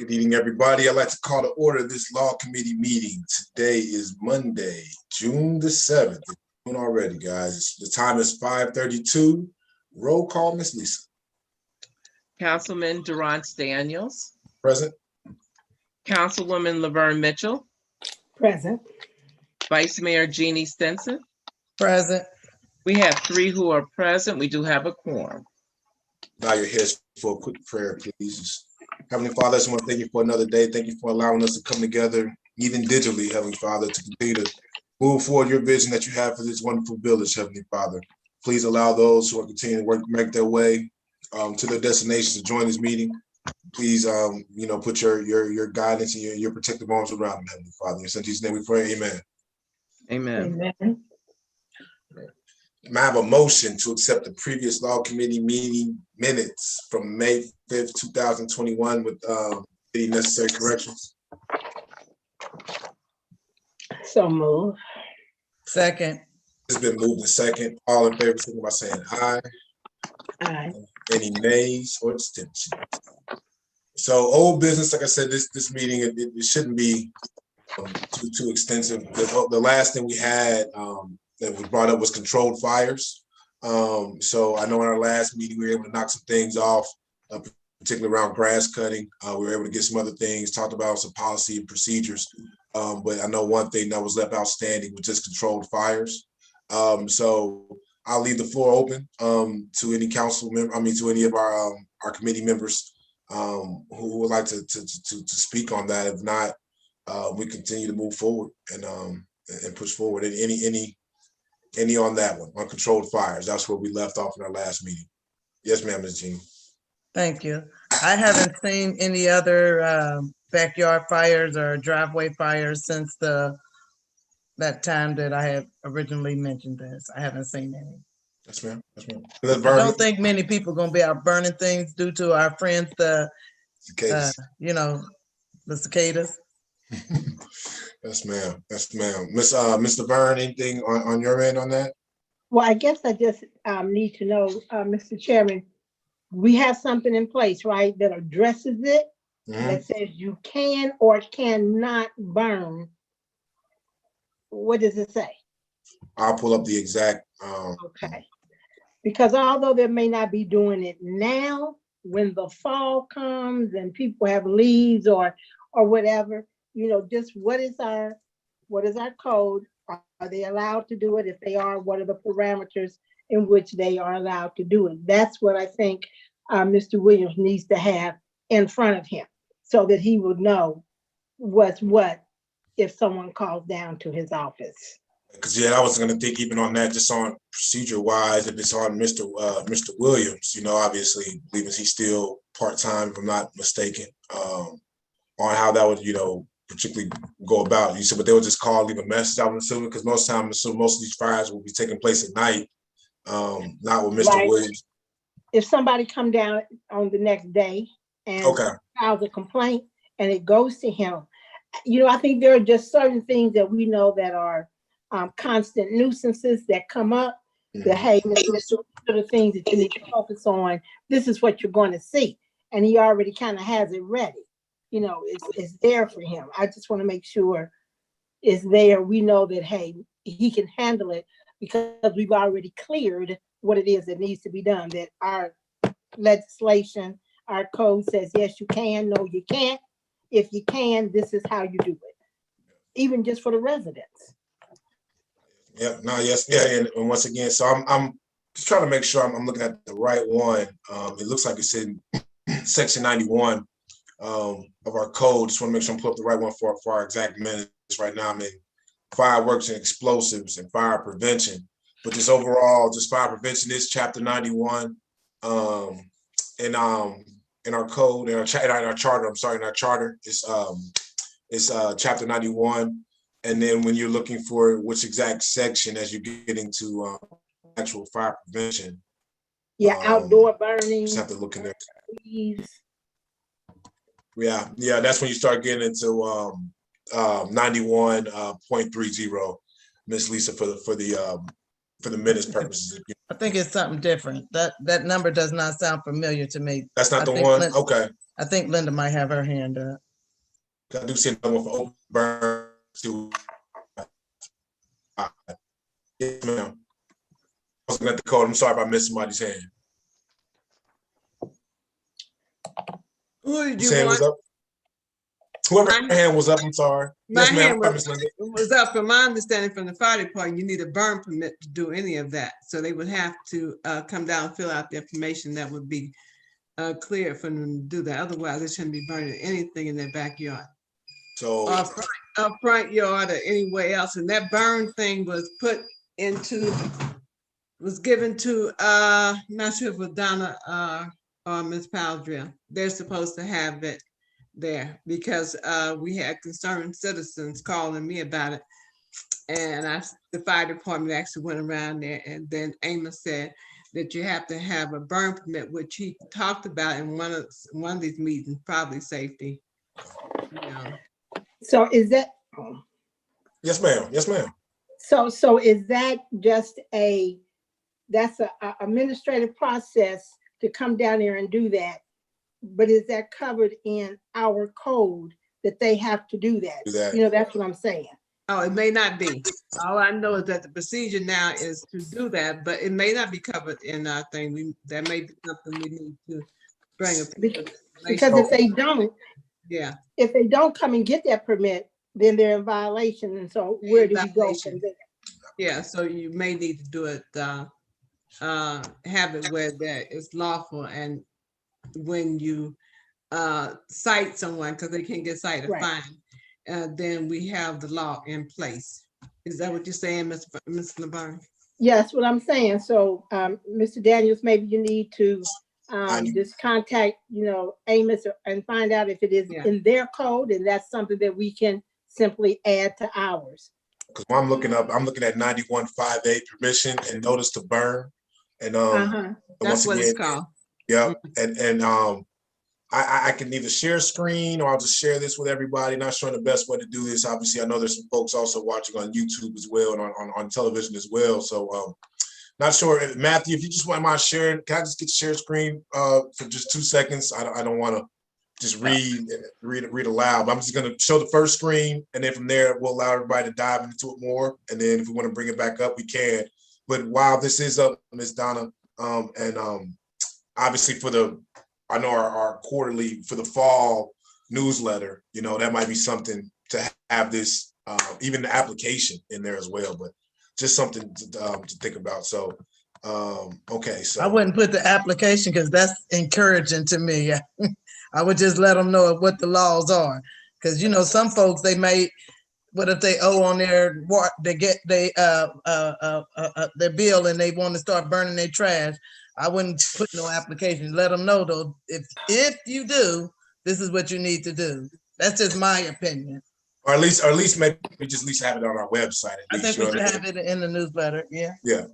Good evening, everybody. I'd like to call to order this law committee meeting. Today is Monday, June the 7th. June already, guys. The time is 5:32. Roll call, Miss Lisa. Councilman Durance Daniels. Present. Councilwoman Laverne Mitchell. Present. Vice Mayor Jeannie Stinson. Present. We have 3 who are present. We do have a quorum. Bow your heads for a quick prayer, please. Heavenly Father, I just want to thank you for another day. Thank you for allowing us to come together, even digitally, Heavenly Father, to continue to move forward your vision that you have for this wonderful village, Heavenly Father. Please allow those who are continuing to work, make their way to their destinations to join this meeting. Please, put your guidance and your protective arms around them, Heavenly Father. In Jesus' name we pray, amen. Amen. Amen. May I have a motion to accept the previous law committee meeting minutes from May 5th, 2021 with any necessary corrections? So move. Second. It's been moved in second. All in favor, signify by saying aye. Aye. Any nays or abstentions? So old business, like I said, this meeting, it shouldn't be too extensive. The last thing we had that was brought up was controlled fires. So I know in our last meeting, we were able to knock some things off, particularly around grass cutting. We were able to get some other things, talked about some policy and procedures. But I know one thing that was left outstanding was just controlled fires. So I'll leave the floor open to any council member, to any of our committee members who would like to speak on that. If not, we continue to move forward and push forward. Any on that one, on controlled fires. That's where we left off in our last meeting. Yes, ma'am, Ms. Jean. Thank you. I haven't seen any other backyard fires or driveway fires since that time that I had originally mentioned this. I haven't seen any. Yes, ma'am. Yes, ma'am. I don't think many people are going to be out burning things due to our friends, the cicadas. Yes, ma'am. Yes, ma'am. Mr. Verne, anything on your end on that? Well, I guess I just need to know, Mr. Chairman, we have something in place, right, that addresses it, that says you can or cannot burn. What does it say? I'll pull up the exact. Okay. Because although they may not be doing it now, when the fall comes and people have leaves or whatever, just what is our code? Are they allowed to do it? If they are, what are the parameters in which they are allowed to do it? That's what I think Mr. Williams needs to have in front of him so that he would know what's what if someone calls down to his office. Because I was going to think even on that, just on procedure wise, if it's on Mr. Williams, obviously, believe he's still part-time, if I'm not mistaken, on how that would, particularly go about. You said, but they would just call, leave a message, I'm assuming, because most of these fires will be taking place at night, not with Mr. Williams. If somebody come down on the next day and files a complaint and it goes to him, I think there are just certain things that we know that are constant nuisances that come up. That, hey, Mr. the things that you need to focus on. This is what you're going to see, and he already kind of has it ready. It's there for him. I just want to make sure it's there. We know that, hey, he can handle it because we've already cleared what it is that needs to be done. That our legislation, our code says, yes, you can, no, you can't. If you can, this is how you do it, even just for the residents. Yeah, no, yes, yeah, and once again, so I'm just trying to make sure I'm looking at the right one. It looks like it's in section 91 of our code. Just want to make sure I'm pulling up the right one for our exact minutes right now. I'm in fireworks and explosives and fire prevention, but just overall, just fire prevention is chapter 91 in our code, in our charter. I'm sorry, in our charter is chapter 91. And then when you're looking for which exact section as you get into actual fire prevention. Yeah, outdoor burning. Just have to look in there. Yeah, that's when you start getting into 91.30, Miss Lisa, for the minutes purposes. I think it's something different. That number does not sound familiar to me. That's not the one? Okay. I think Linda might have her hand up. I do see another one for open burn too. Yes, ma'am. I was looking at the code. I'm sorry if I missed somebody's hand. Who did Whose you hand was want? up? Whoever My- hand was up, I'm sorry. My Yes, ma'am. hand Miss Linda. was up. From my understanding from the fire department, you need a burn permit to do any of that. So they would have to come down and fill out the information that would be clear for them to do that. Otherwise, they shouldn't be burning anything in their backyard. So Or front yard or anywhere else. And that burn thing was given to, not sure if it was Donna or Ms. Powdrill. They're supposed to have it there because we had concerned citizens calling me about it. And the fire department actually went around there, and then Amos said that you have to have a burn permit, which he talked about in one of these meetings, probably safety. You know. So is that, yes, ma'am. Yes, ma'am. so is that just that's a administrative process to come down there and do that? But is that covered in our code that they have to do that? Do that. You know, that's what I'm saying. Oh, it may not be. All I know is that the procedure now is to do that, but it may not be covered in our thing. That may be something we need to bring up. Because if they don't, Yeah. if they don't come and get that permit, then they're in violation. And so where do we go from there? Yeah, so you may need to do it, have it where that is lawful, and when you cite someone, because they can't get cited, Right. fine, then we have the law in place. Is that what you're saying, Ms. LeBarn? Yes, what I'm saying. So, Mr. Daniels, maybe you need to just contact, Amos and find out if it is in their code, and that's something that we can simply add to ours. Because when I'm looking at 9158 permission and notice to burn. And That's what it's called. Yeah. And I can either share screen or I'll just share this with everybody. Not sure the best way to do this. Obviously, I know there's some folks also watching on YouTube as well and on television as well. So not sure. Matthew, if you just want my sharing, can I just get share screen for just 2 seconds? I don't want to just read aloud. But I'm just going to show the first screen, and then from there we'll allow everybody to dive into it more. And then if we want to bring it back up, we can. But while this is up, Ms. Donna, obviously I know our quarterly for the fall newsletter, that might be something to have this, even the application in there as well, but just something to think about. So, okay. So I wouldn't put the application because that's encouraging to me. I would just let them know what the laws are. Because, some folks, they may, what if they owe on their bill and they want to start burning their trash? I wouldn't put no application. Let them know though, if you do, this is what you need to do. That's just my opinion. Or at least maybe we just at least have it on our website. I think we should have it in the newsletter. Yeah. Yeah.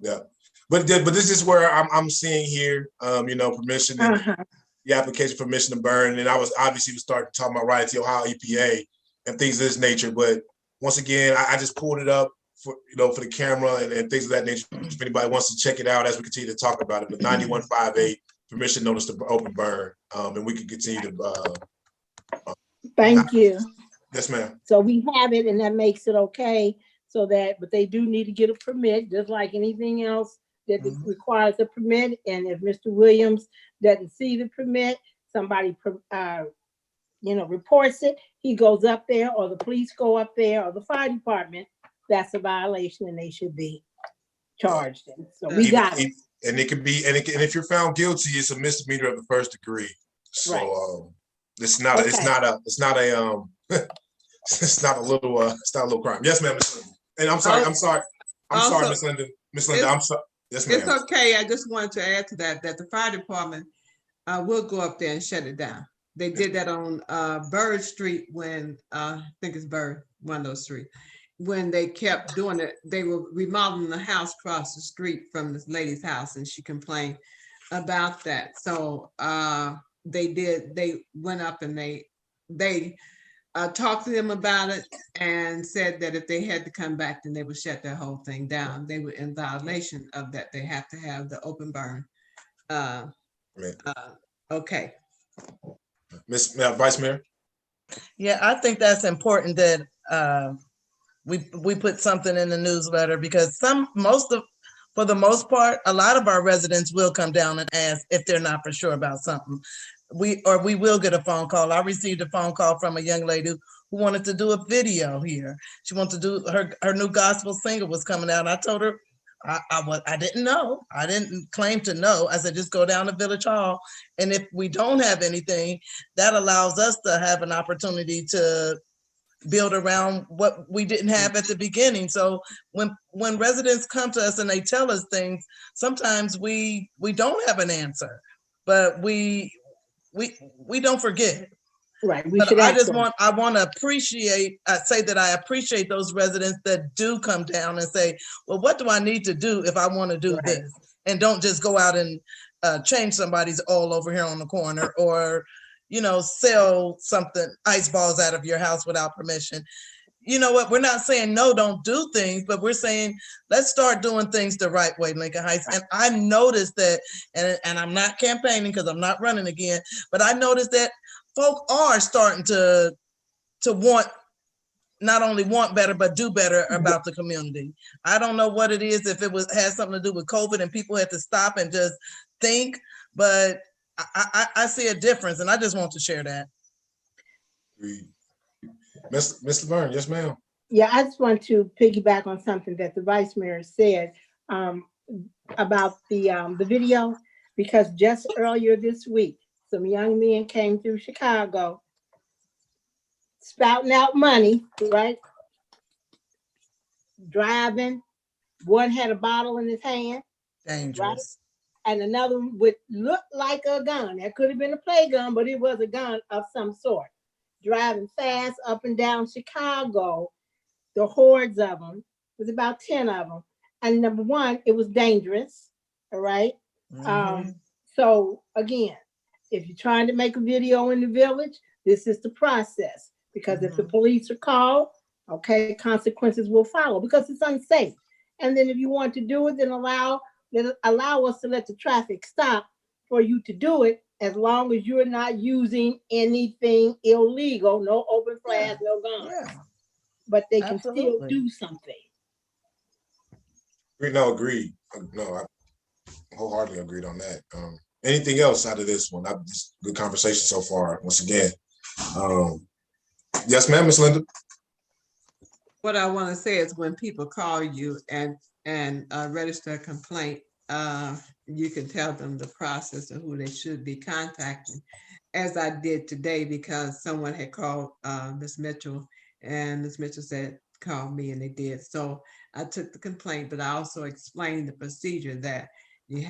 But this is where I'm seeing here, permission and the application permission to burn. And I was obviously starting to talk about right at the Ohio EPA and things of this nature. But once again, I just pulled it up for the camera and things of that nature. If anybody wants to check it out as we continue to talk about it, but 9158 permission notice to open burn, and we can continue to. Thank you. Yes, ma'am. So we have it, and that makes it okay. But they do need to get a permit, just like anything else that requires a permit. And if Mr. Williams doesn't see the permit, somebody reports it. He goes up there, or the police go up there, or the fire department. That's a violation, and they should be charged. And so we got it. And it could be, and if you're found guilty, it's a misdemeanor of the first degree. So right. It's not a little crime. Yes, ma'am. And I'm sorry, Miss Linda. Miss Linda, I'm sorry. Yes, ma'am. It's okay. I just wanted to add to that the fire department will go up there and shut it down. They did that on Bird Street when I think it's Bird, one of those streets. When they kept doing it, they were remodeling the house across the street from this lady's house, and she complained about that. So they went up and they talked to them about it and said that if they had to come back, then they would shut that whole thing down. They were in violation of that. They have to have the open burn. Okay. Vice Mayor? Yeah, I think that's important that we put something in the newsletter because for the most part, a lot of our residents will come down and ask if they're not for sure about something. We will get a phone call. I received a phone call from a young lady who wanted to do a video here. She wanted to do her new gospel singer was coming out. I told her I didn't know. I didn't claim to know. I said, just go down to Village Hall. And if we don't have anything, that allows us to have an opportunity to build around what we didn't have at the beginning. So when residents come to us and they tell us things, sometimes we don't have an answer, but we don't forget. Right. We But should I want to say that I appreciate those residents that do come down and say, well, what do I need to do if I want to do this? And don't just go out and change somebody's all over here on the corner or, sell something, ice balls out of your house without permission. You know what? We're not saying no, don't do things, but we're saying let's start doing things the right way, Lincoln Heights. And I noticed that, and I'm not campaigning because I'm not running again, but I noticed that folk are starting to not only want better, but do better about the community. I don't know what it is, if it has something to do with COVID and people had to stop and just think, but I see a difference and I just want to share that. Ms. Laverne, yes, ma'am. Yeah, I just want to piggyback on something that the Vice Mayor said about the video, because just earlier this week, some young men came through Chicago spouting out money, right? Driving. One had a bottle in his hand. Dangerous. Right? And another one would look like a gun. That could have been a play gun, but it was a gun of some sort. Driving fast up and down Chicago, the hordes of them, it was about 10 of them. And number one, it was dangerous, all right? Mm-hmm. So again, if you're trying to make a video in the village, this is the process. Because if the police are called, okay, consequences will follow because it's unsafe. And then if you want to do it, then allow us to let the traffic stop for you to do it, as long as you're not using anything illegal, no open flags, no guns. Yeah. But they can still do something. Agreed. No, I wholeheartedly agreed on that. Anything else out of this one? Just good conversation so far. Once again, yes, ma'am, Miss Linda. What I want to say is when people call you and register a complaint, you can tell them the process of who they should be contacting, as I did today, because someone had called Ms. Mitchell, and Ms. Mitchell said, call me, and they did. So I took the complaint, but I also explained the procedure that it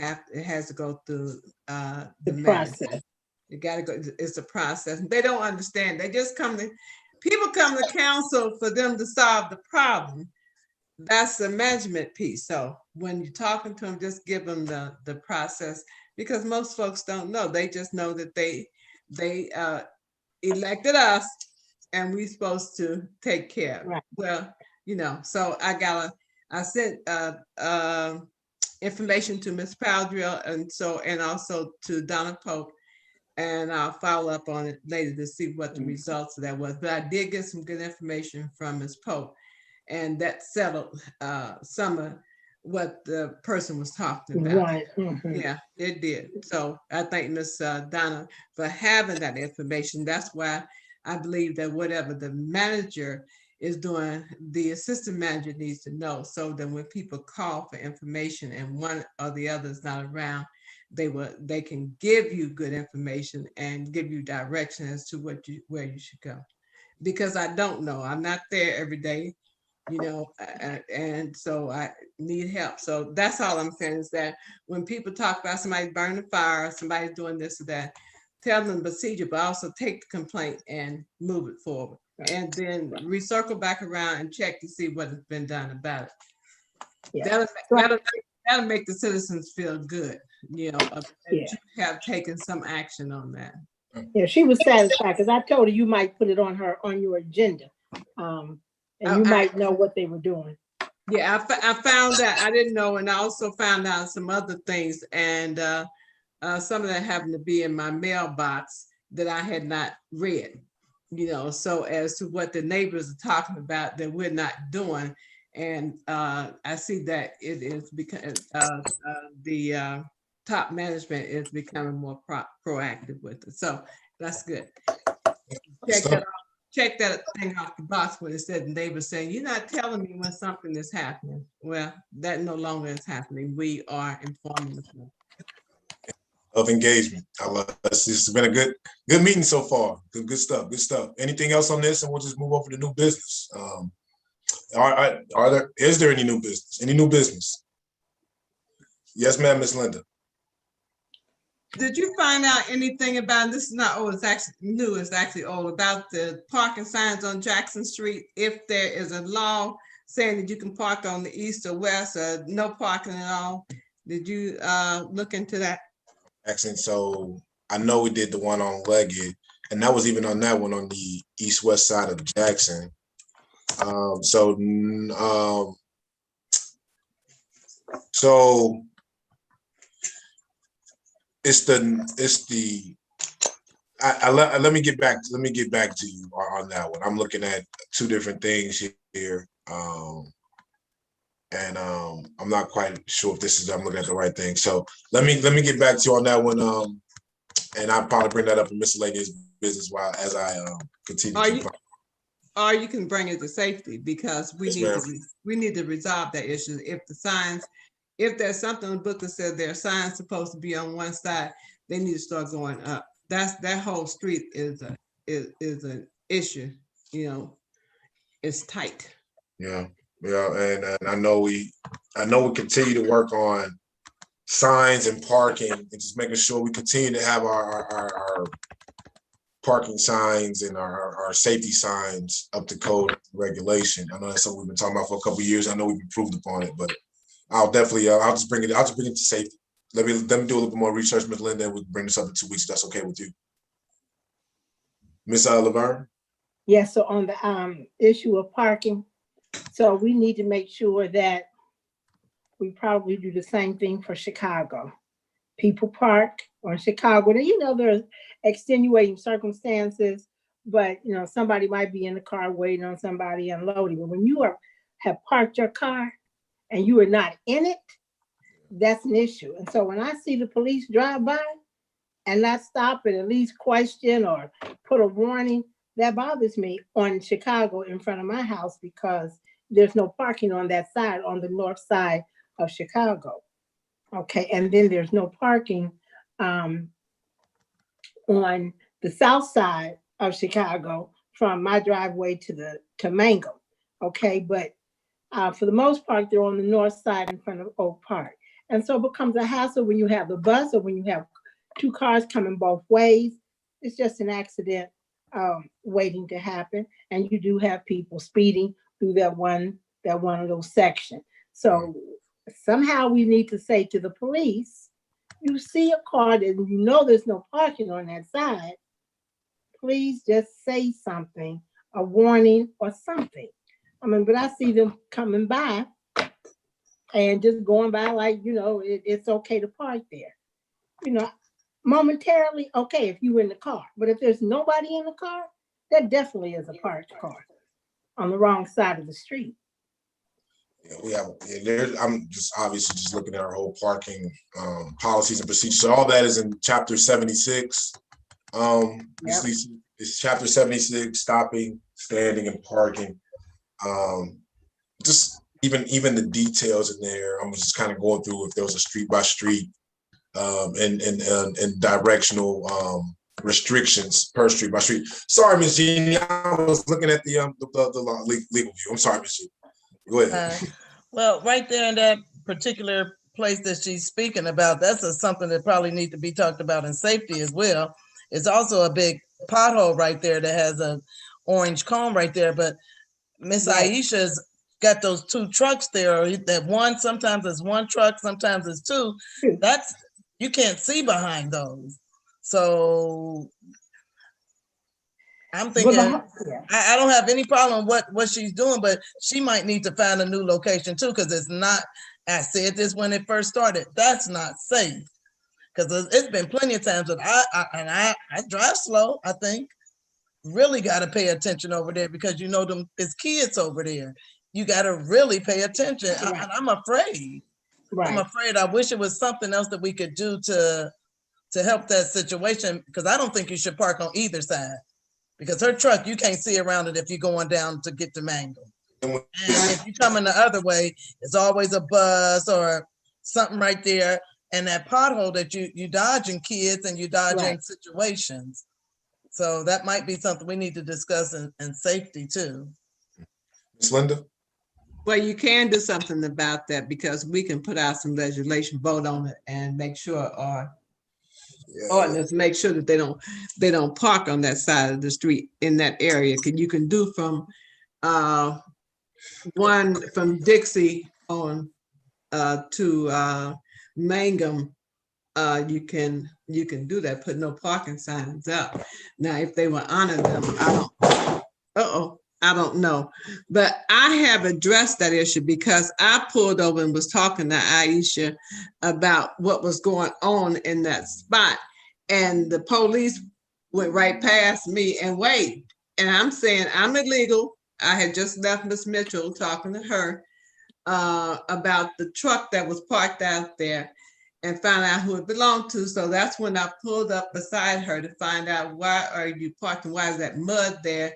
has to go through the process. You got to go, it's a process. They don't understand. They just people come to council for them to solve the problem. That's the management piece. So when you're talking to them, just give them the process, because most folks don't know. They just know that they elected us and we're supposed to take care of it. Right. Well, so I sent information to Ms. Powdrill and also to Donna Pope, and I'll follow up on it later to see what the results of that was. But I did get some good information from Ms. Pope, and that settled some of what the person was talking about. Right. Mm-hmm. Yeah, it did. So I thank Ms. Donna for having that information. That's why I believe that whatever the manager is doing, the assistant manager needs to know, so that when people call for information and one or the other is not around, they can give you good information and give you direction as to where you should go. Because I don't know, I'm not there every day, and so I need help. So that's all I'm saying, is that when people talk about somebody burning a fire, somebody's doing this or that, tell them the procedure, but also take the complaint and move it forward. And then recircle back around and check to see what has been done about it. Yeah. That'll make the citizens feel good, that you have taken some action on that. Yeah, she was satisfied because I told her you might put it on your agenda, and you might know what they were doing. Yeah, I found that I didn't know, and I also found out some other things, and some of that happened to be in my mailbox that I had not read, so as to what the neighbors are talking about that we're not doing. And I see that it is because the top management is becoming more proactive with it. So that's good. Check that thing off the box when it said the neighbor saying, "You're not telling me when something is happening." Well, that no longer is happening. We are informing them. Of engagement. I love this. This has been a good meeting so far. Good stuff. Good stuff. Anything else on this? And we'll just move over to new business. Is there any new business? Any new business? Yes, ma'am, Miss Linda. Did you find out anything about, this is not old, it's actually new, it's actually old, about the parking signs on Jackson Street? If there is a law saying that you can park on the east or west or no parking at all, did you look into that? Jackson, so I know we did the one on Leggett, and that was even on that one on the east-west side of Jackson. So let me get back to you on that one. I'm looking at two different things here. And I'm not quite sure if I'm looking at the right thing. So let me get back to you on that one. And I'll probably bring that up in miscellaneous business as I continue. Or you can bring it to safety, because we need to resolve that issue. If there's something in the book that says there are signs supposed to be on one side, they need to start going up. That whole street is an issue. It's tight. Yeah, and I know we continue to work on signs and parking, and just making sure we continue to have our parking signs and our safety signs up to code regulation. I know that's something we've been talking about for a couple of years. I know we've improved upon it, but I'll definitely I'll just bring it to safety. Let me do a little bit more research, Ms. Linda, and we can bring this up in 2 weeks if that's okay with you. Ms. Laverne? Yes, so on the issue of parking, so we need to make sure that we probably do the same thing for Chicago. People park on Chicago. Now, there's extenuating circumstances, but somebody might be in the car waiting on somebody unloading. But when you have parked your car and you are not in it, that's an issue. And so when I see the police drive by and not stop and at least question or put a warning, that bothers me on Chicago in front of my house, because there's no parking on that side, on the north side of Chicago. Okay, and then there's no parking on the south side of Chicago from my driveway to Mango. Okay, but for the most part, they're on the north side in front of Oak Park. And so it becomes a hassle when you have the bus or when you have two cars coming both ways. It's just an accident waiting to happen. And you do have people speeding through that one of those sections. So somehow we need to say to the police, you see a car that there's no parking on that side, please just say something, a warning or something. But I see them coming by and just going by like, it's okay to park there. Momentarily, okay, if you're in the car. But if there's nobody in the car, that definitely is a parked car on the wrong side of the street. Yeah, I'm just obviously just looking at our whole parking policies and procedures. So all that is in chapter 76. It's chapter 76, stopping, standing, and parking. Just even the details in there. I'm just kind of going through if there was a street by street and directional restrictions per street by street. Sorry, Ms. Jeannie, I was looking at the legal view. I'm sorry, Ms. Jeannie. Go ahead. Well, right there in that particular place that she's speaking about, that's something that probably needs to be talked about in safety as well. It's also a big pothole right there that has an orange cone right there. But Miss Aisha's got those two trucks there. That one, sometimes it's one truck, sometimes it's two. You can't see behind those. So I'm thinking, I don't have any problem what she's doing, but she might need to find a new location too, because it's not, I said this when it first started, that's not safe. Because it's been plenty of times that I drive slow, I think. Really got to pay attention over there because you know them it's kids over there. You got to really pay attention. Right. And I'm afraid. I'm Right. afraid. I wish it was something else that we could do to help that situation, because I don't think you should park on either side. Because her truck, you can't see around it if you're going down to get to Mango. And if you're coming the other way, it's always a bus or something right there. And that pothole that you dodging kids and you dodging situations. So that might be something we need to discuss in safety too. Ms. Linda? Well, you can do something about that because we can put out some legislation, vote on it, and make sure our ordinance make sure that they don't park on that side of the street in that area. You can do from from Dixie on to Mangum. You can do that, put no parking signs up. Now, if they will honor them, I don't know. But I have addressed that issue because I pulled over and was talking to Aisha about what was going on in that spot. And the police went right past me and waved. And I'm saying I'm illegal. I had just left Miss Mitchell talking to her about the truck that was parked out there and found out who it belonged to. So that's when I pulled up beside her to find out why are you parking, why is that mud there?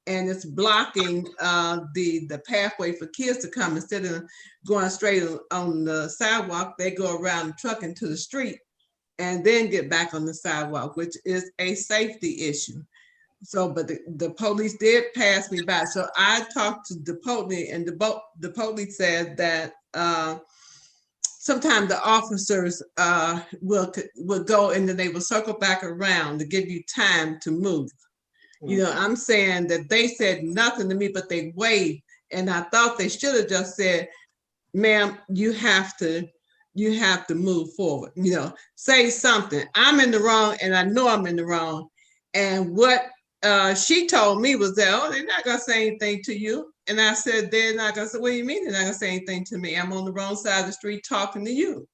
And it's blocking the pathway for kids to come. Instead of going straight on the sidewalk, they go around the truck into the street and then get back on the sidewalk, which is a safety issue. So, but the police did pass me by. So I talked to the police, and the police said that sometimes the officers will go and then they will circle back around to give you time to move. You know, I'm saying that they said nothing to me, but they waved. And I thought they should have just said, ma'am, you have to move forward, you know, say something. I'm in the wrong and I know I'm in the wrong. And what she told me was that, oh, they're not gonna say anything to you. And I said, they're not gonna say, what do you mean they're not gonna say anything to me? I'm on the wrong side of the street talking to you.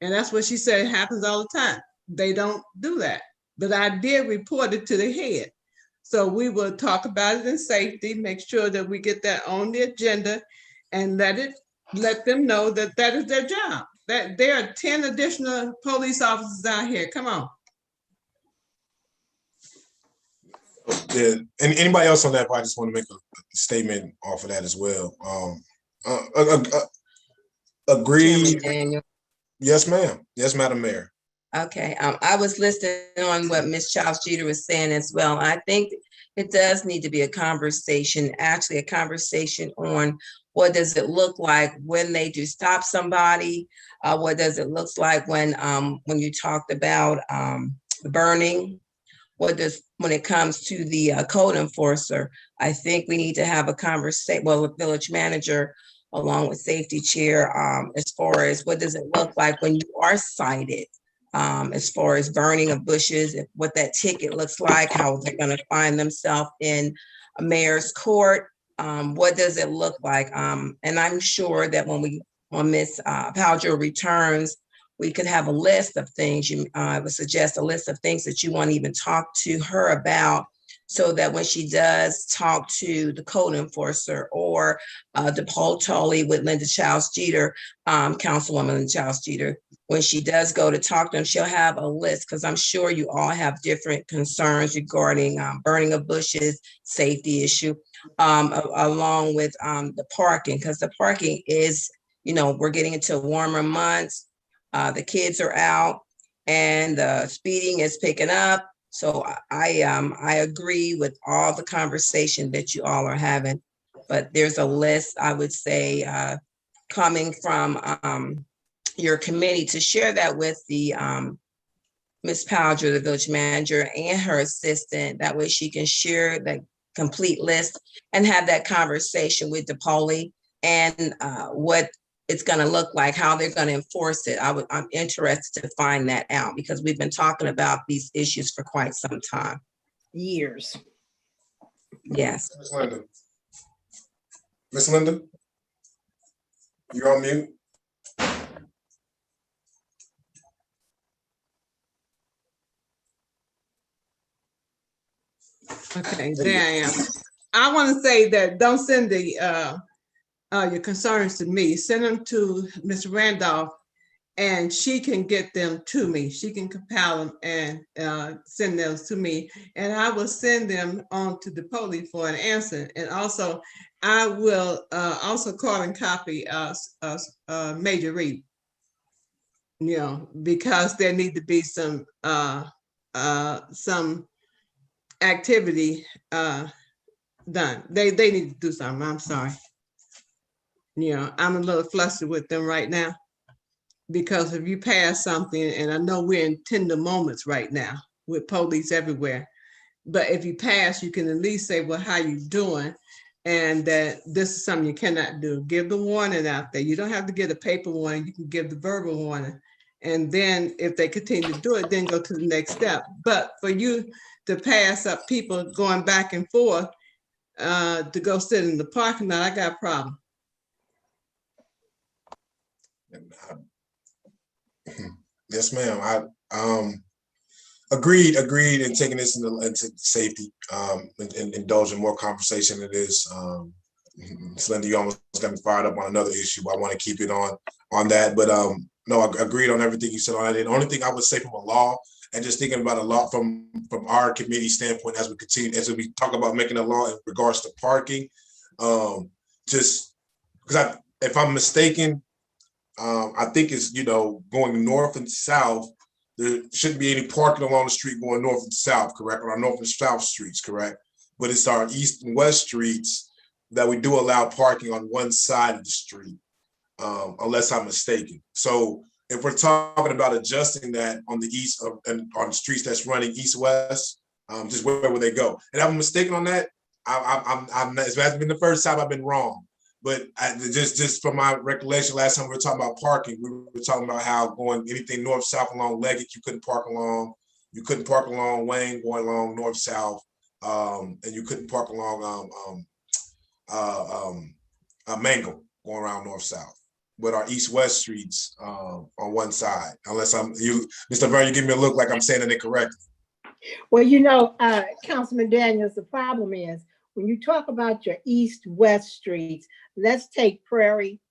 And that's what she said happens all the time. They don't do that. But I did report it to the head. So we will talk about it in safety, make sure that we get that on the agenda and let them know that that is their job. That there are 10 additional police officers out here. Come on. Yeah, and anybody else on that part, I just want to make a statement off of that as well. Agree. Daniel. Yes, ma'am. Yes, Madam Mayor. Okay, I was listening on what Ms. Charles Jeter was saying as well. I think it does need to be a conversation, actually a conversation on what does it look like when they do stop somebody? What does it look like when you talked about burning? When it comes to the code enforcer? I think we need to have a conversation, well, the village manager along with safety chair, as far as what does it look like when you are cited? As far as burning of bushes, what that ticket looks like, how they're going to find themselves in a mayor's court. What does it look like? And I'm sure that when Ms. Powell returns, we could have a list of things. I would suggest a list of things that you want to even talk to her about, so that when she does talk to the code enforcer or DePaul Tully with Linda Childs Jeter, Councilwoman Linda Childs Jeter, when she does go to talk to them, she'll have a list, because I'm sure you all have different concerns regarding burning of bushes, safety issue, along with the parking, because the parking is, we're getting into warmer months. The kids are out and the speeding is picking up. So I agree with all the conversation that you all are having, but there's a list, I would say, coming from your committee to share that with the Ms. Powell, the village manager, and her assistant. That way she can share the complete list and have that conversation with DePaul and what it's going to look like, how they're going to enforce it. I'm interested to find that out, because we've been talking about these issues for quite some time. Years. Yes. Ms. Linda. Ms. Linda, you're on mute. Okay, there I am. I want to say that don't send the your concerns to me. Send them to Ms. Randolph, and she can get them to me. She can compile them and send those to me, and I will send them on to the police for an answer. And also, I will also call and copy Major Reed. You know, because there need to be some activity done. They need to do something. I'm sorry. You know, I'm a little flustered with them right now because if you pass something, and I know we're in tender moments right now with police everywhere, but if you pass, you can at least say, well, how you doing? And that this is something you cannot do. Give the warning out there. You don't have to give a paper warning. You can give the verbal warning. And then if they continue to do it, then go to the next step. But for you to pass up people going back and forth to go sit in the parking lot, I got a problem. Yes, ma'am. I agreed, and taking this into safety, and indulging more conversation in this. Slinda, you almost got me fired up on another issue, but I want to keep it on that. But no, I agreed on everything you said on that. The only thing I would say from a law, and just thinking about a law from our committee standpoint, as we talk about making a law in regards to parking, just because if I'm mistaken, I think it's, going north and south, there shouldn't be any parking along the street going north and south, correct? On our north and south streets, correct? But it's our east and west streets that we do allow parking on one side of the street, unless I'm mistaken. So if we're talking about adjusting that on the east and on streets that's running east-west, just where would they go? And if I'm mistaken on that, it hasn't been the first time I've been wrong. But just from my recollection, last time we were talking about parking, we were talking about how going anything north-south along Leggett, you couldn't park along Wayne, going along north-south, and you couldn't park along Mangle, going around north-south. But our east-west streets on one side, unless Mr. Verne, you give me a look like I'm saying it incorrectly. Well, Councilman Daniels, the problem is when you talk about your east-west streets, let's take Prairie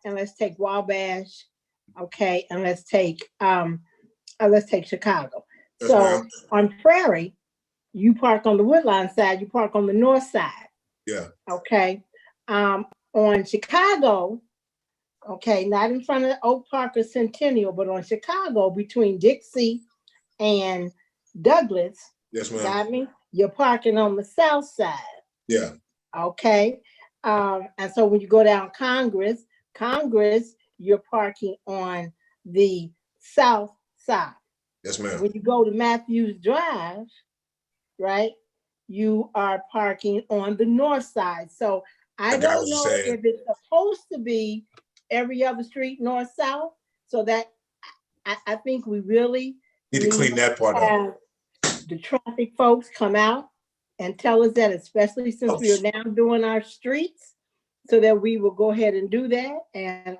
and let's take Wabash, okay, and let's take Chicago. Yes, so ma'am. On Prairie, you park on the Woodline side, you park on the north side. Yeah. Okay. On Chicago, okay, not in front of Oak Park or Centennial, but on Chicago between Dixie and Douglas. Yes, ma'am. Got me? You're parking on the south side. Yeah. Okay. And so when you go down Congress, you're parking on the south side. Yes, ma'am. When you go to Matthews Drive, right, you are parking on the north side. So I don't know if it's supposed to be every other street north-south. So that I think we really need to clean that part up. The traffic folks come out and tell us that, especially since we are now doing our streets, so that we will go ahead and do that. And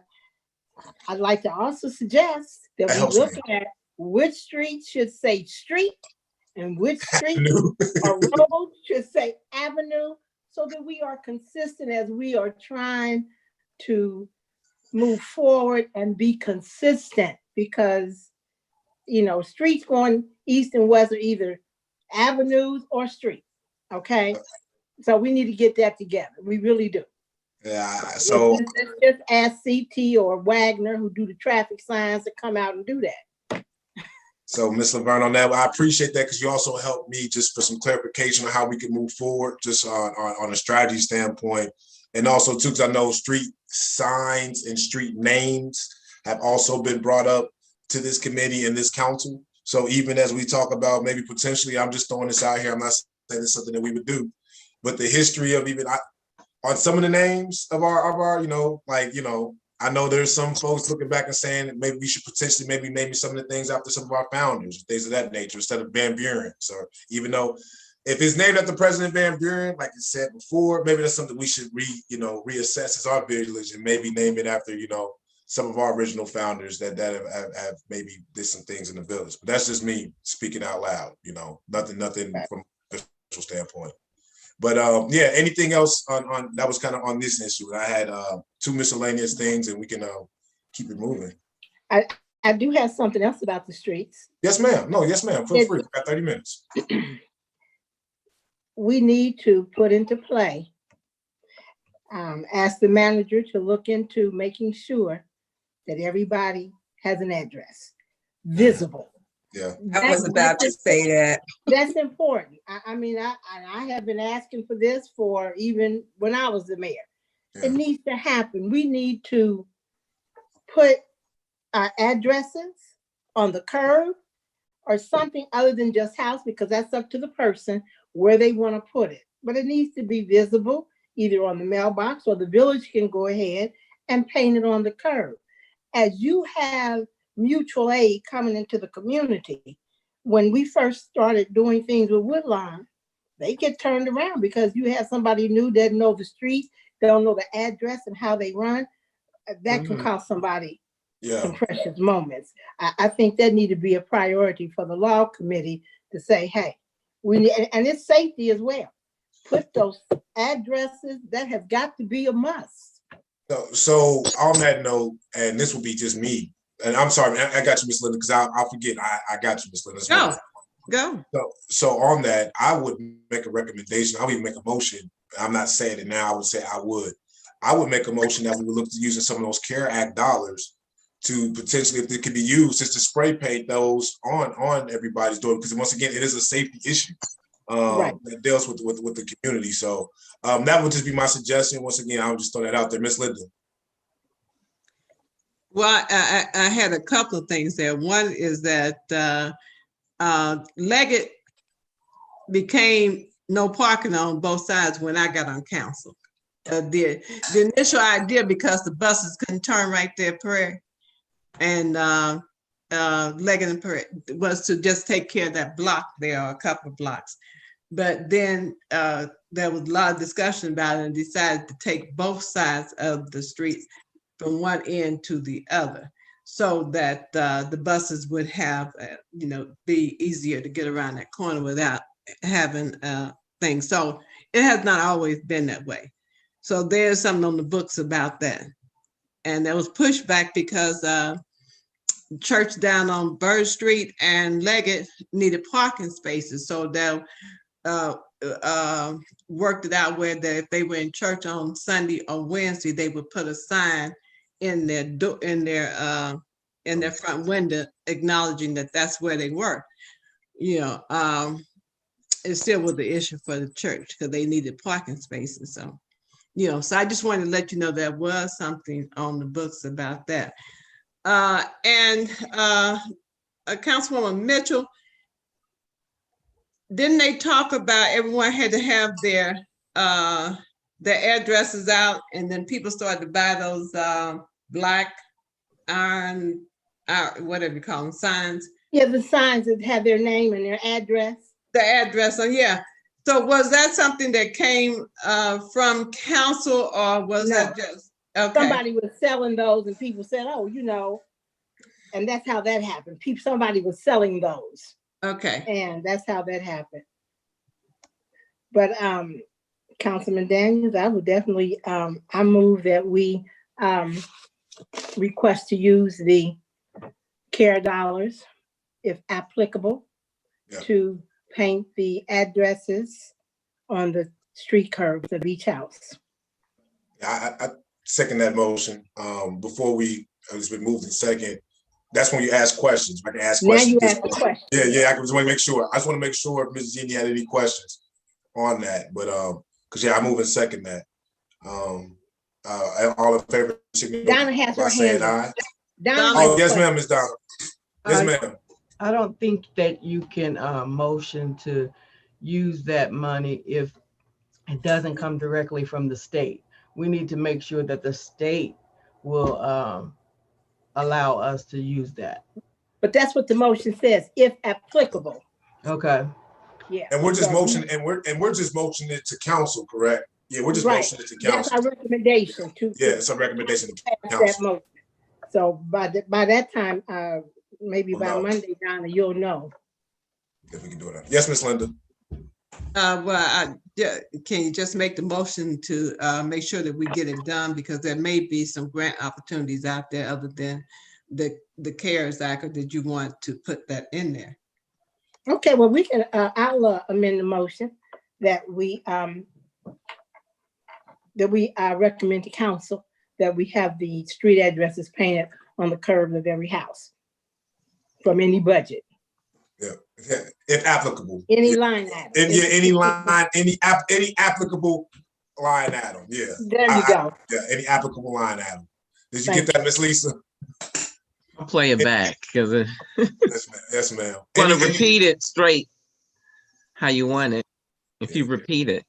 I'd like to also suggest that we look at which streets should say street and which street or road should say avenue, so that we are consistent as we are trying to move forward and be consistent, because streets going east and west are either avenues or streets. Okay, so we need to get that together. We really do. Yeah. So let's just ask CT or Wagner, who do the traffic signs, to come out and do that. So, Ms. Laverne, on that, I appreciate that, because you also helped me just for some clarification on how we can move forward, just on a strategy standpoint. And also, too, because I know street signs and street names have also been brought up to this committee and this council. So even as we talk about maybe potentially, I'm just throwing this out here, I'm not saying it's something that we would do, but the history of on some of the names of our, I know there's some folks looking back and saying that maybe we should potentially maybe name some of the things after some of our founders, things of that nature, instead of Van Buren. So even though if it's named after President Van Buren, like you said before, maybe that's something we should reassess as our village and maybe name it after, some of our original founders that have maybe did some things in the village. But that's just me speaking out loud, nothing from standpoint. But yeah, anything else on that was kind of on this issue? I had 2 miscellaneous things, and we can keep it moving. I do have something else about the streets. Yes, ma'am. No, yes, ma'am. Feel free. We've got 30 minutes. We need to put into play, ask the manager to look into making sure that everybody has an address, visible. Yeah. I was about to say that. That's important. I mean, I have been asking for this for even when I was the mayor. Yeah. It needs to happen. We need to put addresses on the curb or something other than just house, because that's up to the person where they want to put it. But it needs to be visible either on the mailbox, or the village can go ahead and paint it on the curb. As you have mutual aid coming into the community, when we first started doing things with Woodlawn, they get turned around because you have somebody new that know the street, they don't know the address and how they run. That can cost somebody some precious moments. I think that need to be a priority for the law committee to say, hey, we need, and it's safety as well. Put those addresses, that have got to be a must. So on that note, and this will be just me, and I'm sorry, I got you, Ms. Linda, because I'll forget. I got you, Ms. Linda. Go. So on that, I would make a recommendation. I would even make a motion. I'm not saying it now. I would say I would make a motion that we would look to using some of those CARE Act dollars to potentially, if it could be used, just to spray paint those on everybody's door, because once again, it is a safety issue that deals with the community. So that would just be my suggestion. Once again, I would just throw that out there, Ms. Linda. Well, I had a couple of things there. One is that Leggett became no parking on both sides when I got on council. The initial idea, because the buses couldn't turn right there, Prairie, and Leggett and Prairie, was to just take care of that block there, or a couple of blocks. But then there was a lot of discussion about it, and decided to take both sides of the street from one end to the other, so that the buses would have, be easier to get around that corner without having things. So it has not always been that way. So there's something on the books about that. And there was pushback because church down on Bird Street and Leggett needed parking spaces. So they worked it out where that if they were in church on Sunday or Wednesday, they would put a sign in their front window acknowledging that that's where they were. It still was the issue for the church because they needed parking spaces. So, so I just wanted to let you know there was something on the books about that. And Councilwoman Mitchell, didn't they talk about everyone had to have their addresses out, and then people started to buy those black iron, whatever you call them, signs? Yeah, the signs that have their name and their address. The address, yeah. So was that something that came from council, or was that just, okay? Somebody was selling those and people said, oh, and that's how that happened. Somebody was selling those. Okay. And that's how that happened. But Councilman Daniels, I would definitely, I move that we request to use the CARE dollars, if applicable, to paint the addresses on the street curbs of each house. I second that motion. Before it's been moved in second, that's when you ask questions. I can ask questions. Now you ask the question. Yeah, I just want to make sure. I just want to make sure if Ms. Jeannie had any questions on that. But because I move in second that. All in favor? Donna has her hand up. Oh, yes, ma'am, Ms. Donna. Yes, ma'am. I don't think that you can motion to use that money if it doesn't come directly from the state. We need to make sure that the state will allow us to use that. But that's what the motion says, if applicable. Okay. Yeah. And we're just motioning, and we're just motioning it to council, correct? Yeah, we're just motioning it to council. That's our recommendation to. Yeah, it's a recommendation to that council. motion. So by that time, maybe by Monday, Donna, you'll know. If we can do it. Yes, Ms. Linda. Yeah, can you just make the motion to make sure that we get it done, because there may be some grant opportunities out there other than the CARES Act, or did you want to put that in there? Okay, well, we can, I'll amend the motion that we recommend to council that we have the street addresses painted on the curb of every house from any budget. Yeah, if applicable. Any line item. Any line, any applicable line item. Yeah. There you go. Yeah, any applicable line item. Did you Thank get that, Miss Lisa? I'll play it back because Yes, ma'am. want to repeat it straight how you want it. If you repeat it.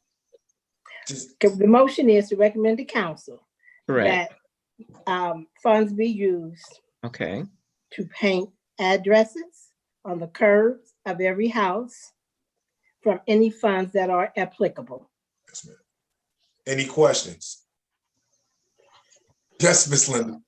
The motion is to recommend to council Correct. that funds be used Okay. to paint addresses on the curbs of every house from any funds that are applicable. Yes, ma'am. Any questions? Yes, Miss Linda.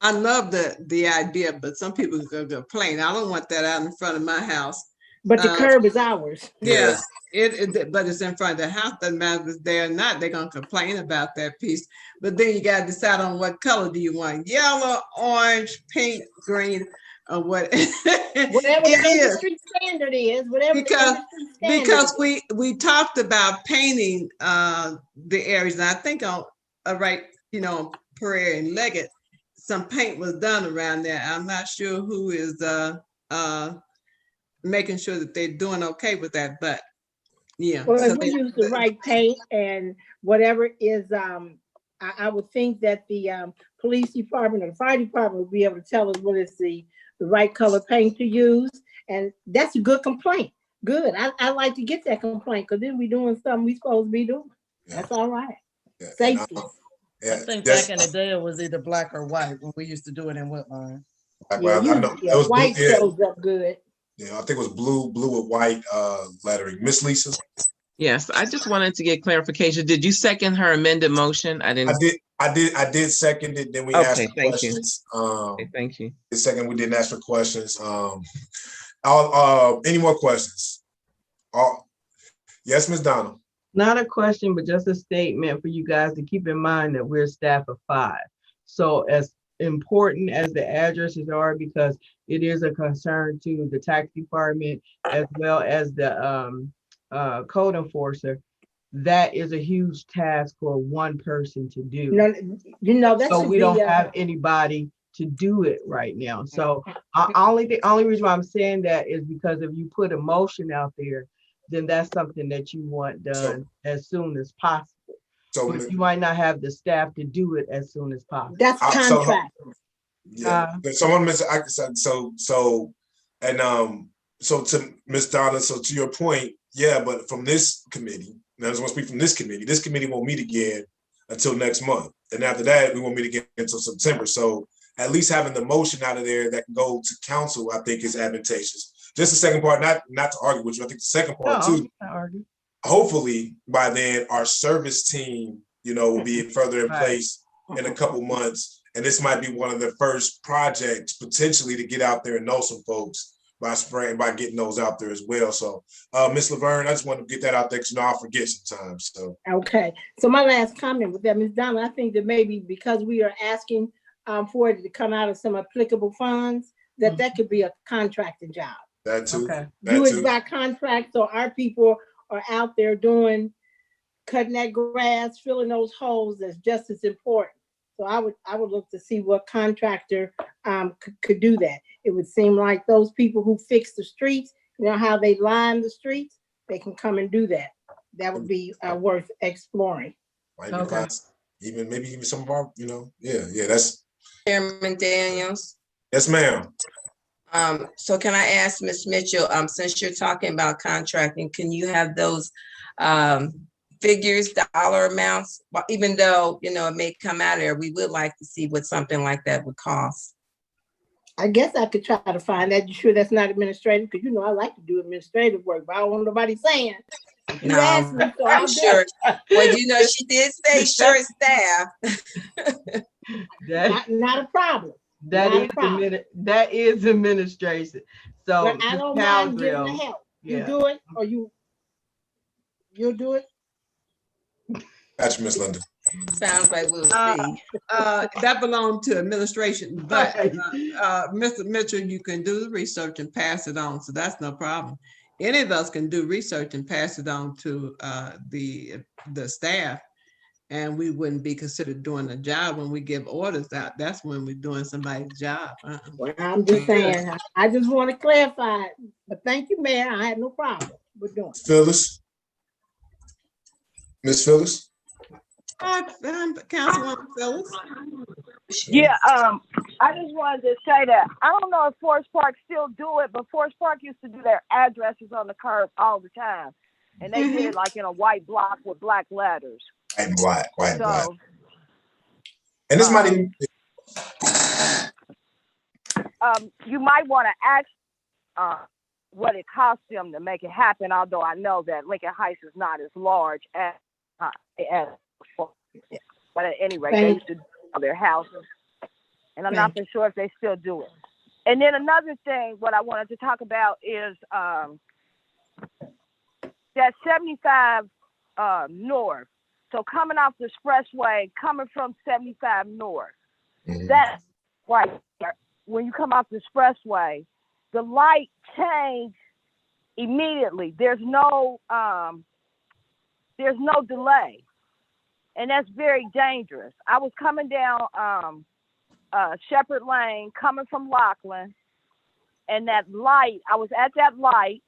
I love the idea, but some people are gonna complain. I don't want that out in front of my house. But the curb is ours. Yeah, but it's in front of the house. Doesn't matter if it's there or not. They're gonna complain about that piece. But then you gotta decide on what color do you want: yellow, orange, pink, green, or what. Whatever the industry standard is, whatever. Because we talked about painting the areas, and I think on Prairie and Leggett, some paint was done around there. I'm not sure who is making sure that they're doing okay with that, but yeah. Well, if we use the right paint and whatever is, I would think that the police department or the fire department would be able to tell us what is the right color paint to use, and that's a good complaint. Good. I like to get that complaint, because then we're doing something we supposed to be doing. Yeah. That's all right. Yeah. Safety. I think back in the day it was either black or white when we used to do it in Woodline. Well, I know it was white blue, shows up good. Yeah, I think it was blue with white lettering. Miss Lisa? Yes, I just wanted to get clarification. Did you second her amended motion? I didn't. I did second it. Then we asked for questions. Okay, thank you. The second we didn't ask for questions. Any more questions? Yes, Ms. Donna. Not a question, but just a statement for you guys to keep in mind that we're a staff of 5. So as important as the addresses are, because it is a concern to the tax department as well as the code enforcer, that is a huge task for one person to do. That's so we don't have anybody to do it right now. So the only reason why I'm saying that is because if you put a motion out there, then that's something that you want done as soon as possible. So but you might not have the staff to do it as soon as possible. That's contract. Someone mentioned so to Ms. Donna, so to your point, yeah, but from this committee, and I just want to speak from this committee won't meet again until next month. And after that, we won't meet again until September. So at least having the motion out of there that can go to council, I think is advantageous. Just the second part, not to argue with you. I think the second part too, hopefully by then our service team, will be further in place in a couple months. And this might be one of the first projects potentially to get out there and know some folks by getting those out there as well. So Ms. Laverne, I just want to get that out there because I'll forget sometimes. So okay. So my last comment with that, Ms. Donna, I think that maybe because we are asking for it to come out of some applicable funds, that could be a contracting job. That too. Okay. Do it by contract, so our people are out there cutting that grass, filling those holes. That's just as important. So I would look to see what contractor could do that. It would seem like those people who fix the streets, how they line the streets, they can come and do that. That would be worth exploring. Okay. Maybe even some of our, that's Chairman Daniels. Yes, ma'am. So can I ask Ms. Mitchell, since you're talking about contracting, can you have those figures, dollar amounts, even though, it may come out of there, we would like to see what something like that would cost. I guess I could try to find that. You sure that's not administrative? Because, I like to do administrative work, but I don't want nobody saying. No, I'm sure. Well, she did say short staff. Not a problem. That is administration. So but I don't mind giving the help. You do it or you You'll do it? Gotcha, Miss Linda. Sounds like we'll Uh, see. That belongs to administration, but Right. Mr. Mitchell, you can do the research and pass it on, so that's no problem. Any of us can do research and pass it on to the staff, and we wouldn't be considered doing a job when we give orders out. That's when we're doing somebody's job. Well, I'm just saying, I just want to clarify it. But thank you, Mayor. I had no problem with doing it. Phyllis? Miss Phyllis? Councilwoman Phyllis. Yeah, I just wanted to say that I don't know if Forest Park still do it, but Forest Park used to do their addresses on the curb all the time, and they did it like in a white block with black letters. White and black, white and black. So, And this might even, you might want to ask what it costs them to make it happen. Although I know that Lincoln Heights is not as large as but at any rate, they used to do their houses, and I'm not for sure if they still do it. And then another thing, what I wanted to talk about is that 75 north. So coming off the expressway, coming from 75 north, that's right there. When you come off the expressway, the light changed immediately. There's no delay. And that's very dangerous. I was coming down Shepherd Lane, coming from Lockland, and that light, I was at that light,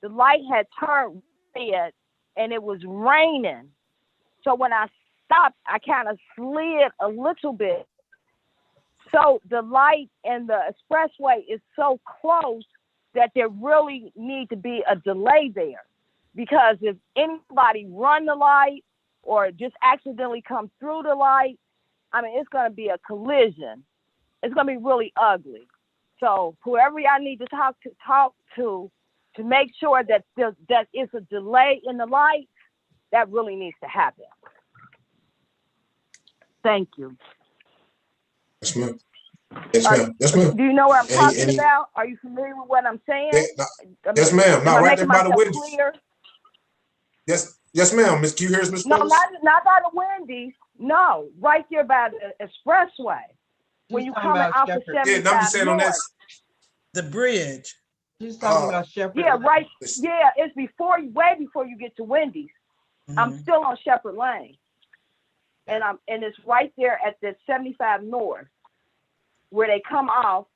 the light had turned red, and it was raining. So when I stopped, I kind of slid a little bit. So the light and the expressway is so close that there really need to be a delay there. Because if anybody run the light, or just accidentally come through the light, I mean, it's going to be a collision. It's going to be really ugly. So whoever I need to talk to make sure that that is a delay in the light, that really needs to happen. Thank you. yes, ma'am. Yes, ma'am. Yes, ma'am. Do you know what I'm talking about? Are you familiar with what I'm saying? Yes, ma'am. Now, right there by the windows. Wendy's. Yes, ma'am. Miss, can you hear us, Miss No, Phyllis? not by the Wendy's. No, right there by the expressway. When you coming off the 75 Yeah, I'm just saying on that. The bridge. She's talking about Shepherd. Yeah, right. Yeah, it's way before you get to Wendy's. I'm still on Shepherd Lane, and it's right there at the 75 North, where they come off.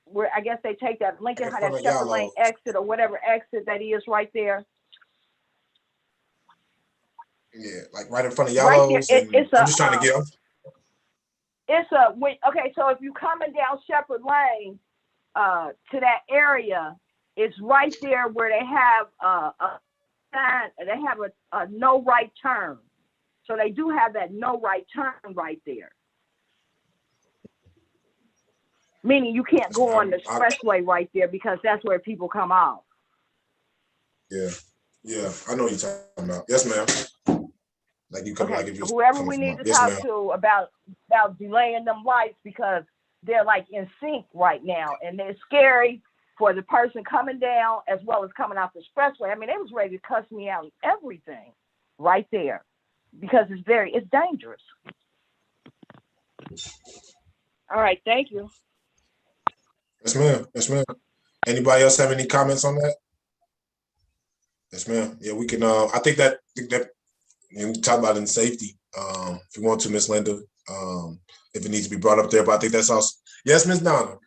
Where I guess they take that Lincoln, that Shepherd Lane exit or whatever exit that is right there. Yeah, like right in front of Yallow's. Right I'm just trying to get. Okay, so if you're coming down Shepherd Lane to that area, it's right there where they have a sign. They have a no right turn. So they do have that no right turn right there. Meaning you can't go on the expressway right there because that's where people come off. Yeah, I know what you're talking about. Yes, ma'am. Like you come, okay. like if whoever we need to talk to about delaying them lights because they're like in sync right now, and they're scary for the person coming down as well as coming off the expressway. I mean, they was ready to cuss me out and everything right there because it's dangerous. All right, thank you. Yes, ma'am. Yes, ma'am. Anybody else have any comments on that? Yes, ma'am. Yeah, we can. I think that and we talk about in safety. If you want to, Miss Linda, if it needs to be brought up there, but I think that's also. Yes, Miss Donna.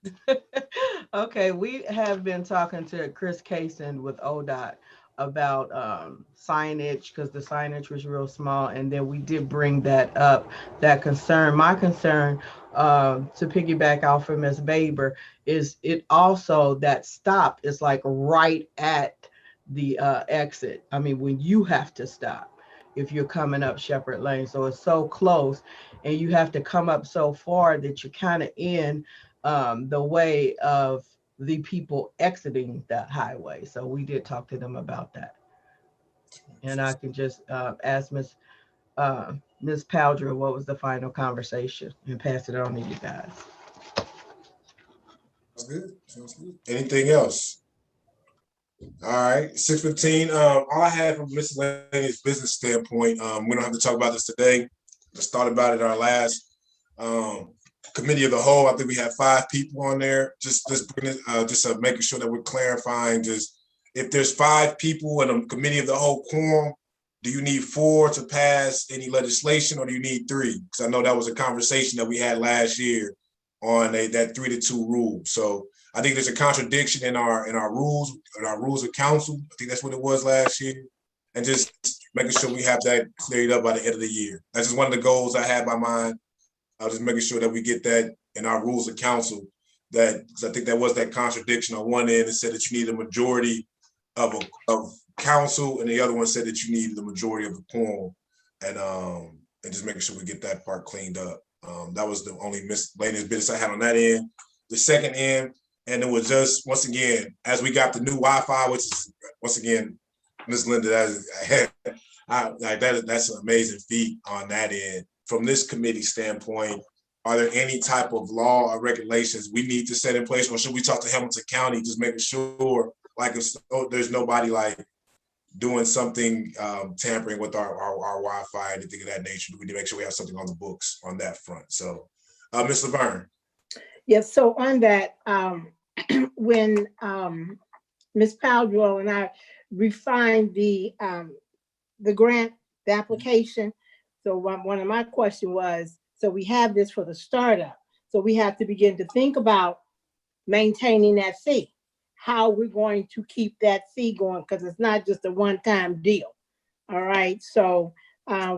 Okay, we have been talking to Chris Kaysen with ODOT about signage because the signage was real small, and then we did bring that up. That concern, my concern, to piggyback off of Ms. Baber, is it also that stop is like right at the exit. I mean, when you have to stop. If you're coming up Shepherd Lane. So it's so close and you have to come up so far that you're kind of in the way of the people exiting the highway. So we did talk to them about that. And I can just ask Ms. Powdra what was the final conversation and pass it on to you guys. Sounds good. Anything else? All right, 6:15. All I had from miscellaneous business standpoint, we don't have to talk about this today. Just thought about it our last committee of the whole. I think we had 5 people on there. Just making sure that we're clarifying. Just if there's 5 people in a committee of the whole quorum, do you need 4 to pass any legislation, or do you need 3? Because I know that was a conversation that we had last year on that 3-2 rule. So I think there's a contradiction in our rules of council. I think that's what it was last year, and just making sure we have that cleared up by the end of the year. That's just one of the goals I had by mind. I was just making sure that we get that in our rules of council. Because I think there was that contradiction on one end. It said that you need a majority of council, and the other one said that you needed the majority of the quorum, and just making sure we get that part cleaned up. That was the only miscellaneous business I had on that end. The second end, and it was just, once again, as we got the new Wi-Fi, which is, once again, Ms. Linda, that's an amazing feat on that end. From this committee standpoint, are there any type of law or regulations we need to set in place, or should we talk to Hamilton County, just making sure, like, there's nobody like doing something, tampering with our Wi-Fi, anything of that nature? We need to make sure we have something on the books on that front. So, Ms. Laverne. Yes, so on that, when Ms. Powdrell and I refined the grant, the application, so one of my questions was, so we have this for the startup, so we have to begin to think about maintaining that fee, how we're going to keep that fee going, because it's not just a one-time deal. All right, so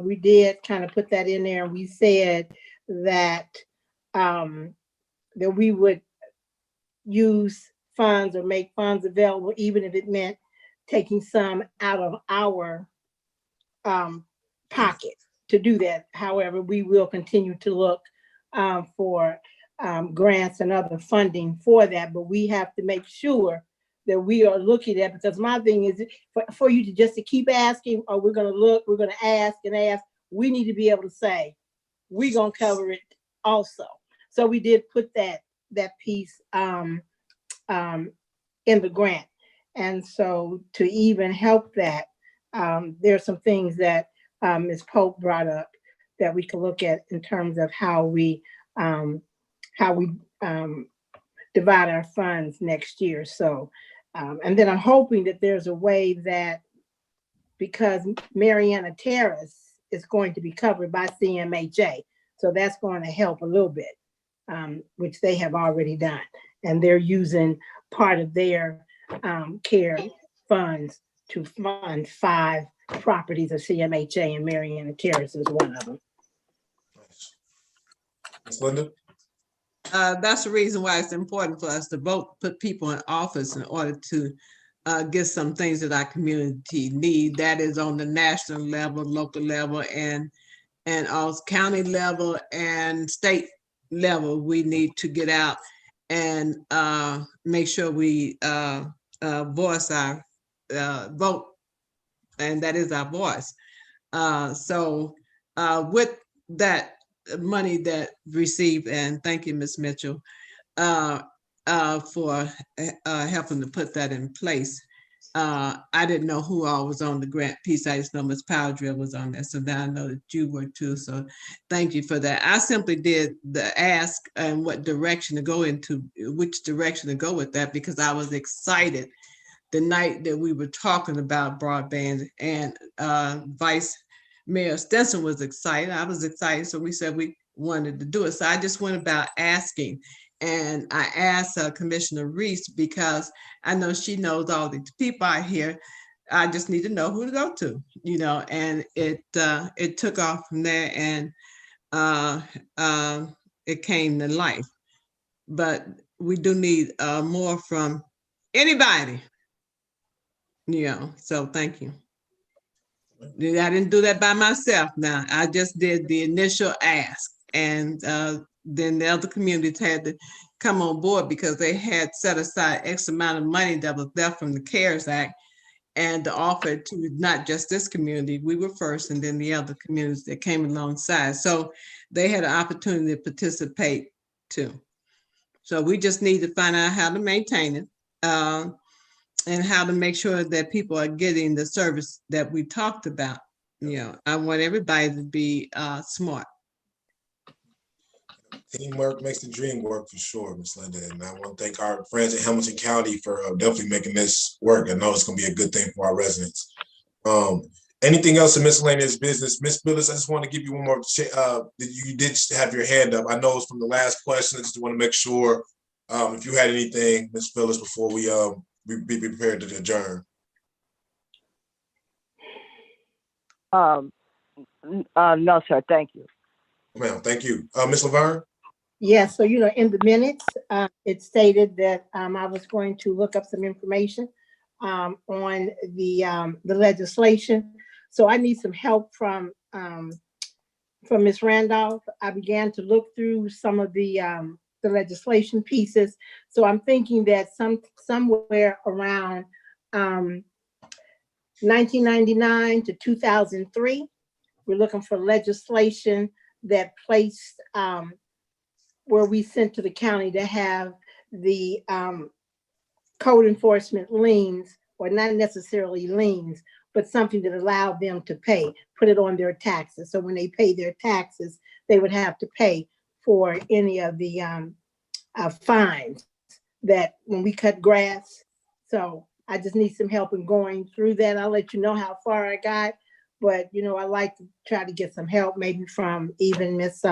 we did kind of put that in there, and we said that that we would use funds or make funds available, even if it meant taking some out of our pocket to do that. However, we will continue to look for grants and other funding for that, but we have to make sure that we are looking at, because my thing is for you to just to keep asking, or we're going to look, we're going to ask and ask, we need to be able to say, we're going to cover it also. So we did put that piece in the grant. And so to even help that, there are some things that Ms. Pope brought up that we can look at in terms of how we divide our funds next year. So, and then I'm hoping that there's a way that, because Mariana Terrace is going to be covered by CMHA, so that's going to help a little bit, which they have already done. And they're using part of their care funds to fund 5 properties of CMHA, and Mariana Terrace is one of them. Ms. Linda? That's the reason why it's important for us to vote, put people in office in order to get some things that our community need. That is on the national level, local level, and also county level and state level. We need to get out and make sure we voice our vote, and that is our voice. So with that money that received, and thank you, Ms. Mitchell, for helping to put that in place. I didn't know who all was on the grant piece. I just know Ms. Powdrell was on there. So now I know that you were too. So thank you for that. I simply did the ask and what direction to go into, which direction to go with that, because I was excited the night that we were talking about broadband, and Vice Mayor Stinson was excited. I was excited. So we said we wanted to do it. So I just went about asking. And I asked Commissioner Reese, because I know she knows all the people out here. I just need to know who to go to, you know, and it took off from there, and it came to life. But we do need more from anybody, you know, so thank you. I didn't do that by myself now. I just did the initial ask, and then the other communities had to come on board, because they had set aside X amount of money that was left from the CARES Act, and to offer to not just this community. We were first, and then the other communities that came alongside. So they had an opportunity to participate too. So we just need to find out how to maintain it. and how to make sure that people are getting the service that we talked about. I want everybody to be smart. Teamwork makes the dream work for sure, Miss Linda. And I want to thank our friends in Hamilton County for definitely making this work. I know it's going to be a good thing for our residents. Anything else in miscellaneous business? Miss Billis, I just want to give you one more. You did have your hand up. I know it's from the last question. I just want to make sure if you had anything, Miss Billis, before we be prepared to adjourn. No, sir. Thank you. Ma'am, thank you. Miss Laverne? Yes, so in the minutes, it stated that I was going to look up some information on the legislation. So I need some help from Ms. Randolph. I began to look through some of the legislation pieces. So I'm thinking that somewhere around 1999 to 2003, we're looking for legislation that placed where we sent to the county to have the code enforcement liens, or not necessarily liens, but something that allowed them to put it on their taxes. So when they pay their taxes, they would have to pay for any of the fines that when we cut grass. So I just need some help in going through that. I'll let you know how far I got, but I like to try to get some help, maybe from even Miss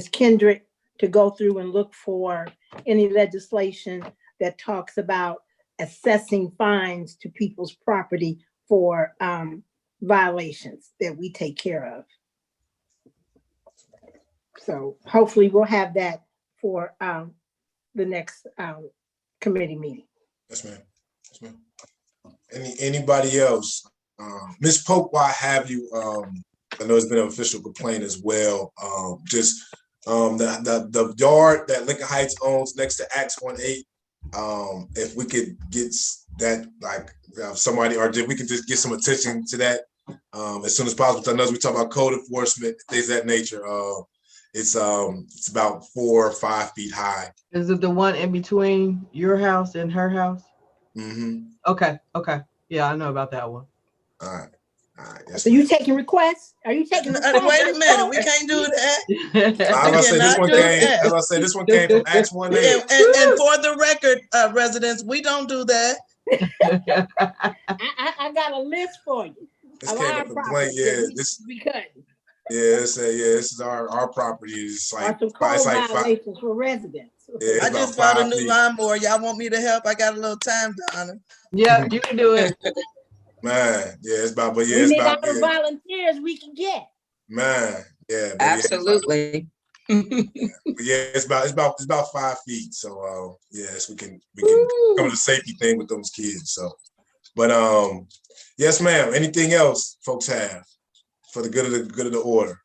Kendrick, to go through and look for any legislation that talks about assessing fines to people's property for violations that we take care of. So hopefully we'll have that for the next committee meeting. Yes, ma'am. Yes, ma'am. Anybody else? Ms. Pope, why have you? I know it's been an official complaint as well. The yard that Lincoln Heights owns next to Acts 18. If we could get that, somebody, or if we could just get some attention to that as soon as possible. I know as we talk about code enforcement, things of that nature. It's about 4 or 5 feet high. Is it the one in between your house and her house? Mm-hmm. Okay. Yeah, I know about that one. All right. Yes, so you taking requests? Are you taking requests? Wait a minute, we can't do that. I was gonna say this one came. As I said, this one came from Acts 18. And for the record, residents, we don't do that. I got a list for you. This came a complaint. Yeah, we cut. Yeah, this is our property. It's like some code violations for residents. Yeah, I just bought a new lawnmower. Y'all want me to help? I got a little time, Donna. Yeah, you can do it. Man, yeah, it's about, we need all the volunteers we can get. Man, yeah, absolutely. It's about 5 feet. So yes, we can come to the safety thing with those kids. So, but yes, ma'am. Anything else folks have for the good of the order?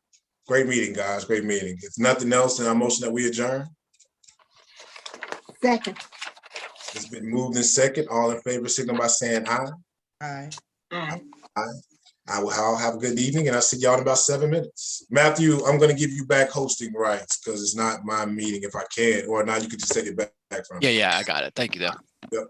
Great meeting, guys. Great meeting. If nothing else, then I motion that we adjourn. Second. It's been moved in second. All in favor, signal by saying aye. Aye. Aye. I'll have a good evening, and I'll see y'all in about 7 minutes. Matthew, I'm going to give you back hosting rights because it's not my meeting if I can, or now you can just take it back from me. Yeah, I got it. Thank you, though. Yep.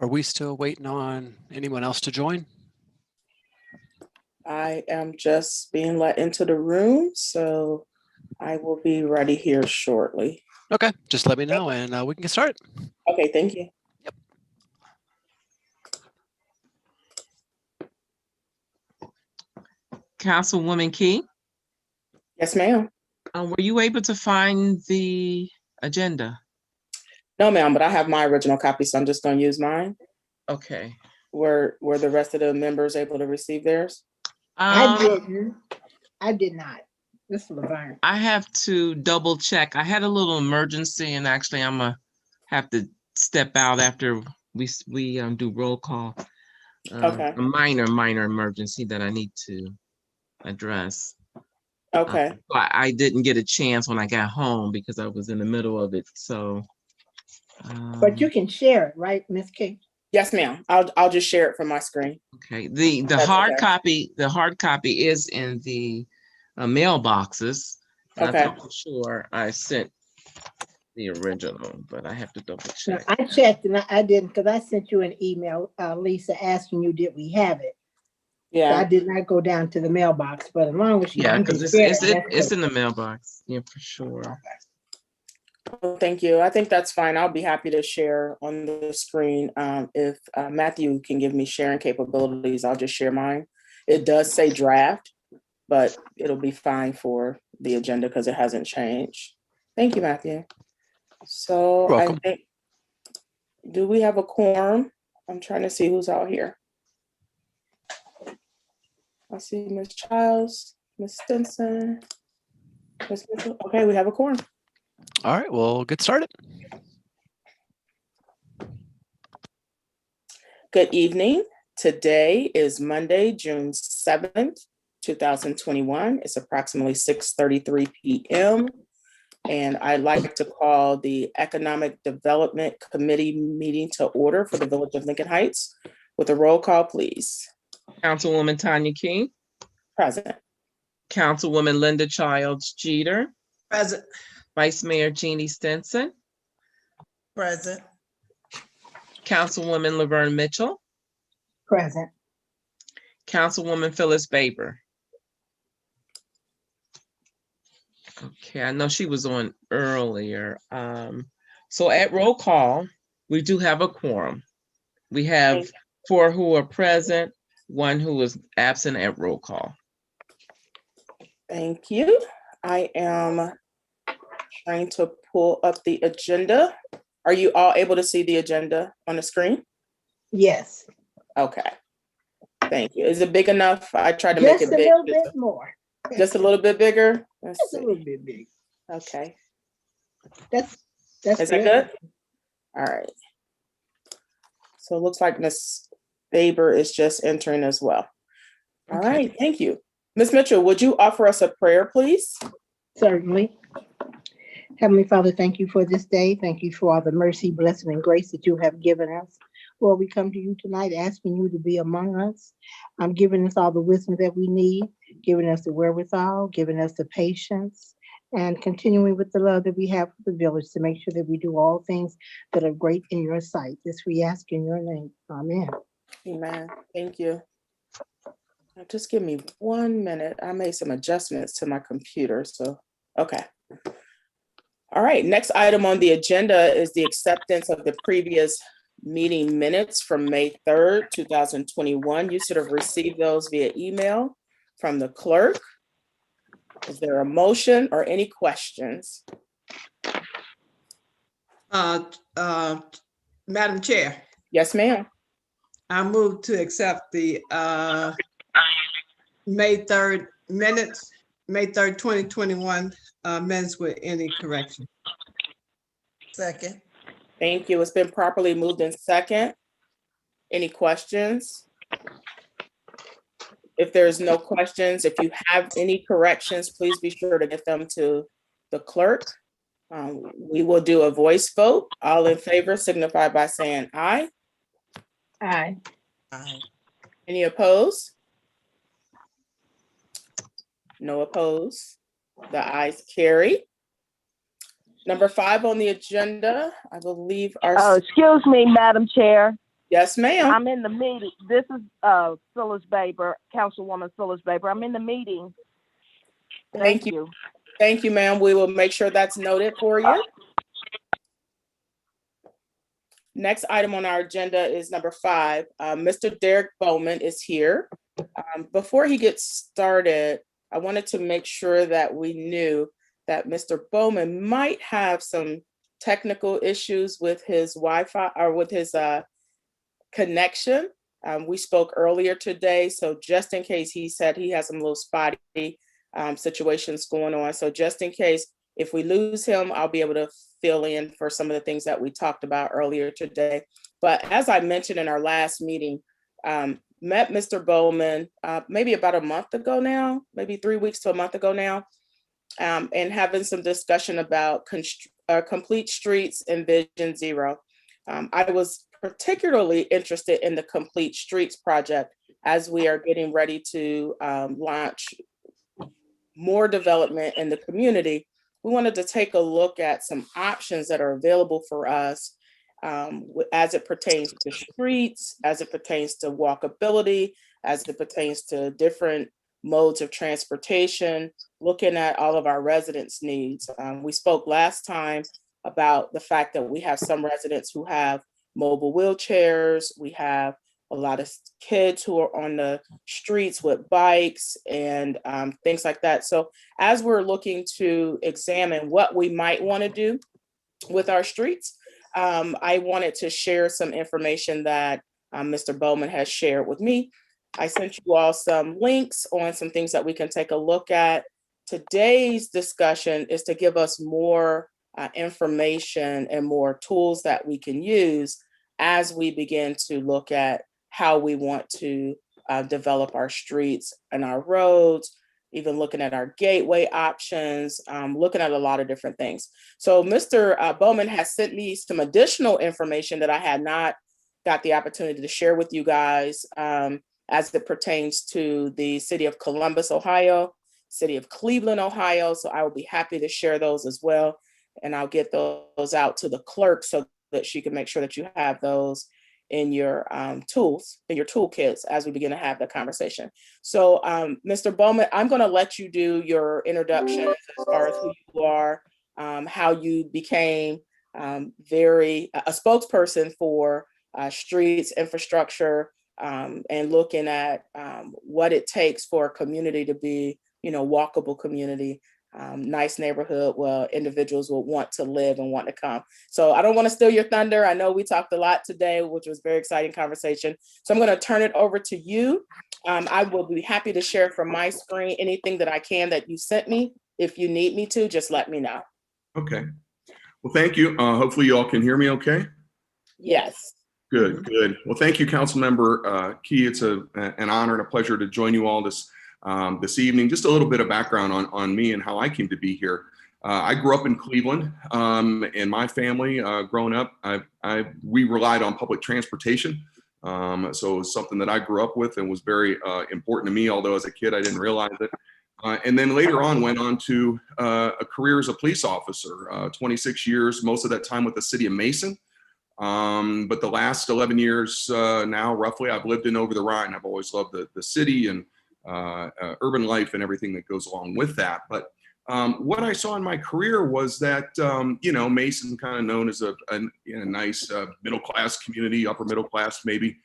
Are we still waiting on anyone else to join? I am just being let into the room, so I will be ready here shortly. Okay, just let me know and we can get started. Okay, thank you. Councilwoman Key, Yes, ma'am. were you able to find the agenda? No, ma'am, but I have my original copy, so I'm just going to use mine. Okay. Were the rest of the members able to receive theirs? I didn't. I did not. This is Laverne. I have to double check. I had a little emergency, and actually, I'm gonna have to step out after we do roll call. Okay. A minor emergency that I need to address. Okay. I didn't get a chance when I got home because I was in the middle of it. So. But you can share it, right, Ms. King? Yes, ma'am. I'll just share it from my screen. Okay. The hard copy is in the mailboxes. And Okay. I thought for sure I sent the original, but I have to double No, check. I checked and I didn't, because I sent you an email, Lisa, asking you, did we have it? Yeah. So I did not go down to the mailbox, but as long as you Yeah, can because share it's it, in the mailbox. Yeah, for sure. Well, thank you. I think that's fine. I'll be happy to share on the screen. If Matthew can give me sharing capabilities, I'll just share mine. It does say draft, but it'll be fine for the agenda because it hasn't changed. Thank you, Matthew. So You're welcome. I think, do we have a quorum? I'm trying to see who's out here. I see Ms. Childs, Ms. Stinson, Ms. Mitchell. Okay, we have a quorum. All right, we'll get started. Good evening. Today is Monday, June 7th, 2021. It's approximately 6:33 p.m. And I'd like to call the Economic Development Committee meeting to order for the Village of Lincoln Heights with a roll call, please. Councilwoman Tanya King. Present. Councilwoman Linda Childs Jeter. Present. Vice Mayor Jeannie Stinson. Present. Councilwoman Laverne Mitchell. present. Councilwoman Phyllis Baber. Okay, I know she was on earlier. So at roll call, we do have a quorum. We have 4 who are present, 1 who is absent at roll call. Thank you. I am trying to pull up the agenda. Are you all able to see the agenda on the screen? Yes. Okay. Thank you. Is it big enough? I tried to make it Just a big. little bit more. Just a little bit bigger? Let's Just a see. little bit big. Okay. That's Is that good? All right. So it looks like Ms. Baber is just entering as well. All Okay. right, thank you. Ms. Mitchell, would you offer us a prayer, please? Certainly. Heavenly Father, thank you for this day. Thank you for all the mercy, blessing, and grace that you have given us. Lord, we come to you tonight asking you to be among us, giving us all the wisdom that we need, giving us the wherewithal, giving us the patience, and continuing with the love that we have for the village to make sure that we do all things that are great in your sight. This we ask in your name. Amen. Amen. Thank you. Just give me 1 minute. I made some adjustments to my computer, so, okay. All right, next item on the agenda is the acceptance of the previous meeting minutes from May 3rd, 2021. You should have received those via email from the clerk. Is there a motion or any questions? Madam Chair, Yes, ma'am. I move to accept the May 3rd minutes, May 3rd, 2021 minutes with any correction. Second. Thank you. It's been properly moved in second. Any questions? If there's no questions, if you have any corrections, please be sure to get them to the clerk. We will do a voice vote. All in favor signify by saying aye. Aye. Aye. Any opposed? No opposed. The ayes carry. Number 5 on the agenda, I believe our. Excuse me, Madam Chair. Yes, ma'am. I'm in the meeting. This is Phyllis Baber, Councilwoman Phyllis Baber. I'm in the meeting. Thank you. Thank you, ma'am. We will make sure that's noted for you. Next item on our agenda is number 5. Mr. Derek Bowman is here. Before he gets started, I wanted to make sure that we knew that Mr. Bowman might have some technical issues with his Wi-Fi or with his connection. We spoke earlier today, so just in case, he said he has some little spotty situations going on. So just in case, if we lose him, I'll be able to fill in for some of the things that we talked about earlier today. But as I mentioned in our last meeting, met Mr. Bowman maybe about a month ago now, maybe 3 weeks to a month ago now, and having some discussion about complete streets and Vision Zero. I was particularly interested in the Complete Streets project as we are getting ready to launch more development in the community. We wanted to take a look at some options that are available for us as it pertains to streets, as it pertains to walkability, as it pertains to different modes of transportation, looking at all of our residents' needs. We spoke last time about the fact that we have some residents who have mobile wheelchairs. We have a lot of kids who are on the streets with bikes and things like that. So as we're looking to examine what we might want to do with our streets, I wanted to share some information that Mr. Bowman has shared with me. I sent you all some links on some things that we can take a look at. Today's discussion is to give us more information and more tools that we can use as we begin to look at how we want to develop our streets and our roads, even looking at our gateway options, looking at a lot of different things. So Mr. Bowman has sent me some additional information that I had not got the opportunity to share with you guys as it pertains to the city of Columbus, Ohio, city of Cleveland, Ohio. So I will be happy to share those as well. And I'll get those out to the clerk so that she can make sure that you have those in your tools, in your toolkits as we begin to have the conversation. So Mr. Bowman, I'm gonna let you do your introduction as far as who you are, how you became a spokesperson for streets, infrastructure, and looking at what it takes for a community to be, walkable community, nice neighborhood where individuals will want to live and want to come. So I don't want to steal your thunder. I know we talked a lot today, which was a very exciting conversation. So I'm going to turn it over to you. I will be happy to share from my screen anything that I can that you sent me. If you need me to, just let me know. Okay. Well, thank you. Hopefully you all can hear me okay? Yes. Good, good. Well, thank you, Councilmember Key. It's an honor and a pleasure to join you all this evening. Just a little bit of background on me and how I came to be here. I grew up in Cleveland, and my family, growing up, we relied on public transportation. So it was something that I grew up with and was very important to me, although as a kid I didn't realize it. And then later on went on to a career as a police officer, 26 years, most of that time with the city of Mason. But the last 11 years now, roughly, I've lived in Over the Rhine. I've always loved the city and urban life and everything that goes along with that. But what I saw in my career was that, Mason kind of known as a nice middle-class community, upper middle class, maybe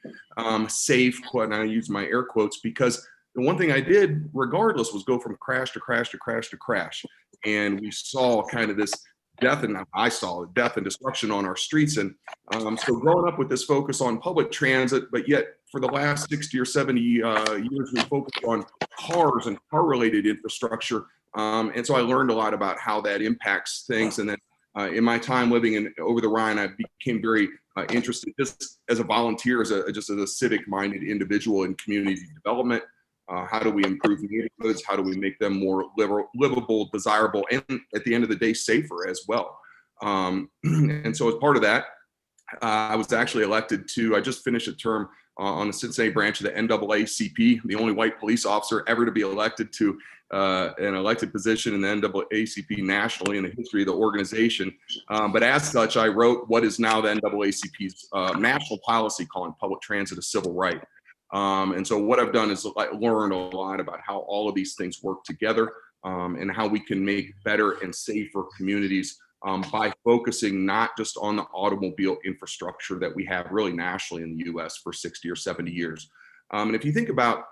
safe, and I use my air quotes, because the one thing I did regardless was go from crash to crash to crash to crash. And we saw kind of this death, and I saw death and destruction on our streets. And so growing up with this focus on public transit, but yet for the last 60 or 70 years, we focused on cars and car-related infrastructure. And so I learned a lot about how that impacts things. And then in my time living over the Rhine, I became very interested just as a volunteer, as a civic-minded individual in community development. How do we improve neighborhoods? How do we make them more livable, desirable, and at the end of the day, safer as well? And so as part of that, I was actually elected to, I just finished a term on the Cincinnati branch of the NAACP, the only white police officer ever to be elected to an elected position in the NAACP nationally in the history of the organization. But as such, I wrote what is now the NAACP's national policy calling public transit a civil right. And so what I've done is learn a lot about how all of these things work together, and how we can make better and safer communities by focusing not just on the automobile infrastructure that we have really nationally in the US for 60 or 70 years. And if you think about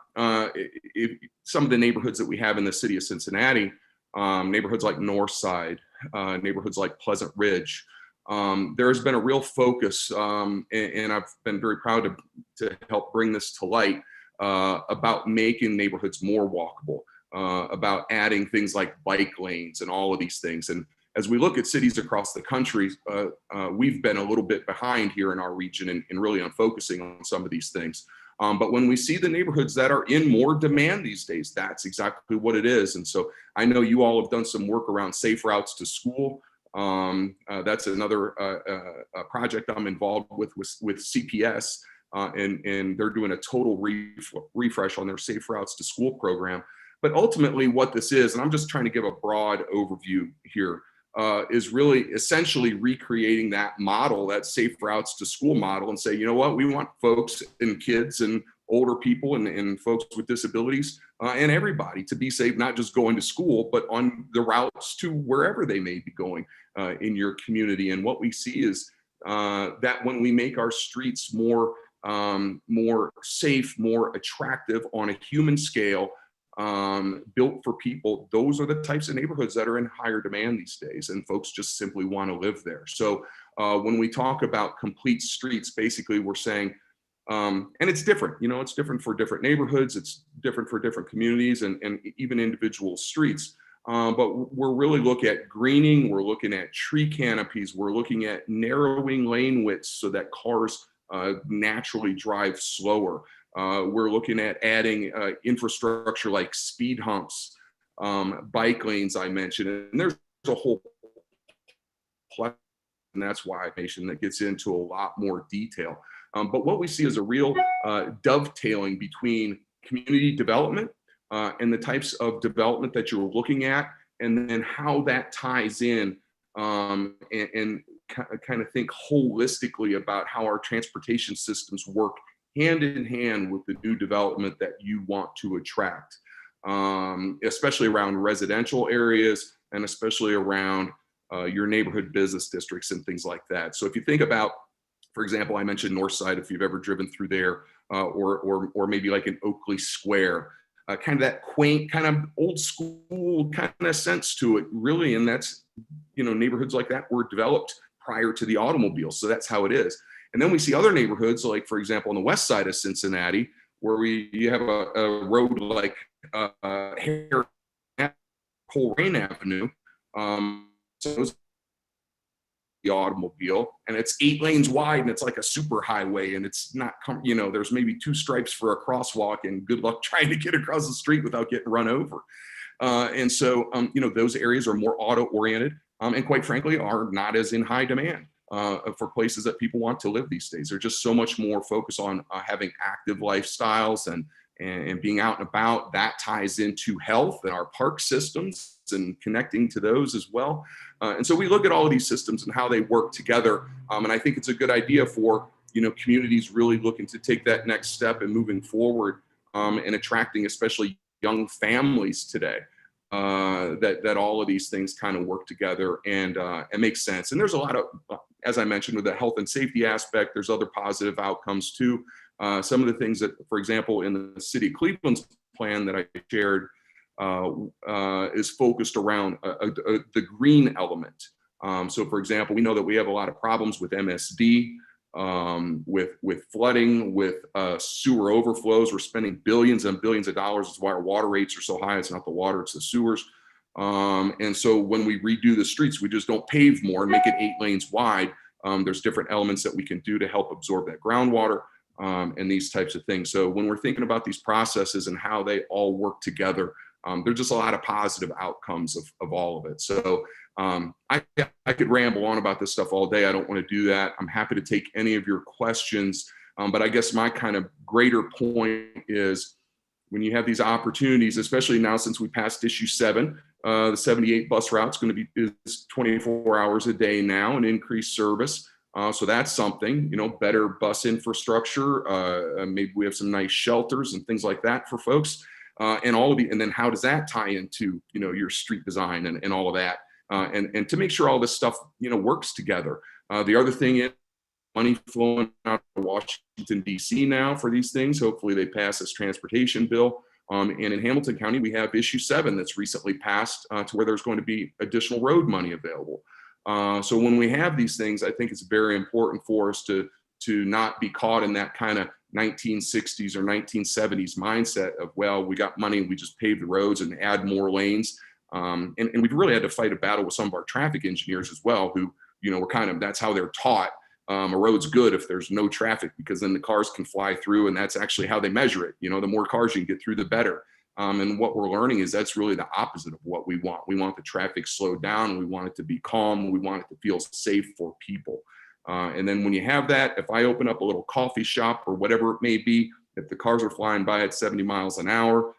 some of the neighborhoods that we have in the city of Cincinnati, neighborhoods like Northside, neighborhoods like Pleasant Ridge, there has been a real focus, and I've been very proud to help bring this to light, about making neighborhoods more walkable, about adding things like bike lanes and all of these things. And as we look at cities across the country, we've been a little bit behind here in our region and really on focusing on some of these things. But when we see the neighborhoods that are in more demand these days, that's exactly what it is. And so I know you all have done some work around safe routes to school. That's another project I'm involved with CPS, and they're doing a total refresh on their safe routes to school program. But ultimately what this is, and I'm just trying to give a broad overview here, is really essentially recreating that model, that safe routes to school model, and say, you know what, we want folks and kids and older people and folks with disabilities and everybody to be safe, not just going to school, but on the routes to wherever they may be going in your community. And what we see is that when we make our streets more safe, more attractive on a human scale, built for people, those are the types of neighborhoods that are in higher demand these days, and folks just simply want to live there. So when we talk about complete streets, basically we're saying, and it's different, you know, it's different for different neighborhoods, it's different for different communities and even individual streets. But we're really looking at greening, we're looking at tree canopies, we're looking at narrowing lane widths so that cars naturally drive slower. We're looking at adding infrastructure like speed humps, bike lanes I mentioned, and there's a whole and that's why that gets into a lot more detail. But what we see is a real dovetailing between community development and the types of development that you're looking at, and then how that ties in and kind of think holistically about how our transportation systems work hand in hand with the new development that you want to attract, especially around residential areas and especially around your neighborhood business districts and things like that. So if you think about, for example, I mentioned Northside, if you've ever driven through there, or maybe like an Oakley Square, kind of that quaint, kind of old school kind of sense to it, really. And that's, you know, neighborhoods like that were developed prior to the automobile. So that's how it is. And then we see other neighborhoods, like, for example, on the west side of Cincinnati, where you have a road like Colerain Avenue. So those the automobile, and it's 8 lanes wide, and it's like a super highway, and it's not, you know, there's maybe 2 stripes for a crosswalk, and good luck trying to get across the street without getting run over. And so, you know, those areas are more auto-oriented, and quite frankly, are not as in high demand for places that people want to live these days. They're just so much more focused on having active lifestyles and being out and about. That ties into health and our park systems and connecting to those as well. And so we look at all of these systems and how they work together. And I think it's a good idea for, you know, communities really looking to take that next step and moving forward and attracting especially young families today, that all of these things kind of work together and make sense. And there's a lot of, as I mentioned, with the health and safety aspect, there's other positive outcomes too. Some of the things that, for example, in the city of Cleveland's plan that I shared is focused around the green element. So for example, we know that we have a lot of problems with MSD, with flooding, with sewer overflows. We're spending billions and billions of dollars. That's why our water rates are so high. It's not the water, it's the sewers. And so when we redo the streets, we just don't pave more and make it 8 lanes wide. There's different elements that we can do to help absorb that groundwater and these types of things. So when we're thinking about these processes and how they all work together, there's just a lot of positive outcomes of all of it. So I could ramble on about this stuff all day. I don't want to do that. I'm happy to take any of your questions. But I guess my kind of greater point is when you have these opportunities, especially now since we passed issue 7, the 78 bus route is going to be is 24 hours a day now and increased service. So that's something, better bus infrastructure. Maybe we have some nice shelters and things like that for folks. And all of the, and then how does that tie into, your street design and all of that? And to make sure all this stuff, works together. The other thing is money flowing out of Washington, D.C. now for these things. Hopefully they pass this transportation bill. And in Hamilton County, we have issue 7 that's recently passed to where there's going to be additional road money available. So when we have these things, I think it's very important for us to not be caught in that kind of 1960s or 1970s mindset of, well, we got money and we just pave the roads and add more lanes. And we've really had to fight a battle with some of our traffic engineers as well, who, were kind of, that's how they're taught. A road's good if there's no traffic, because then the cars can fly through, and that's actually how they measure it. The more cars you can get through, the better. And what we're learning is that's really the opposite of what we want. We want the traffic slowed down. We want it to be calm. We want it to feel safe for people. And then when you have that, if I open up a little coffee shop or whatever it may be, if the cars are flying by at 70 miles an hour,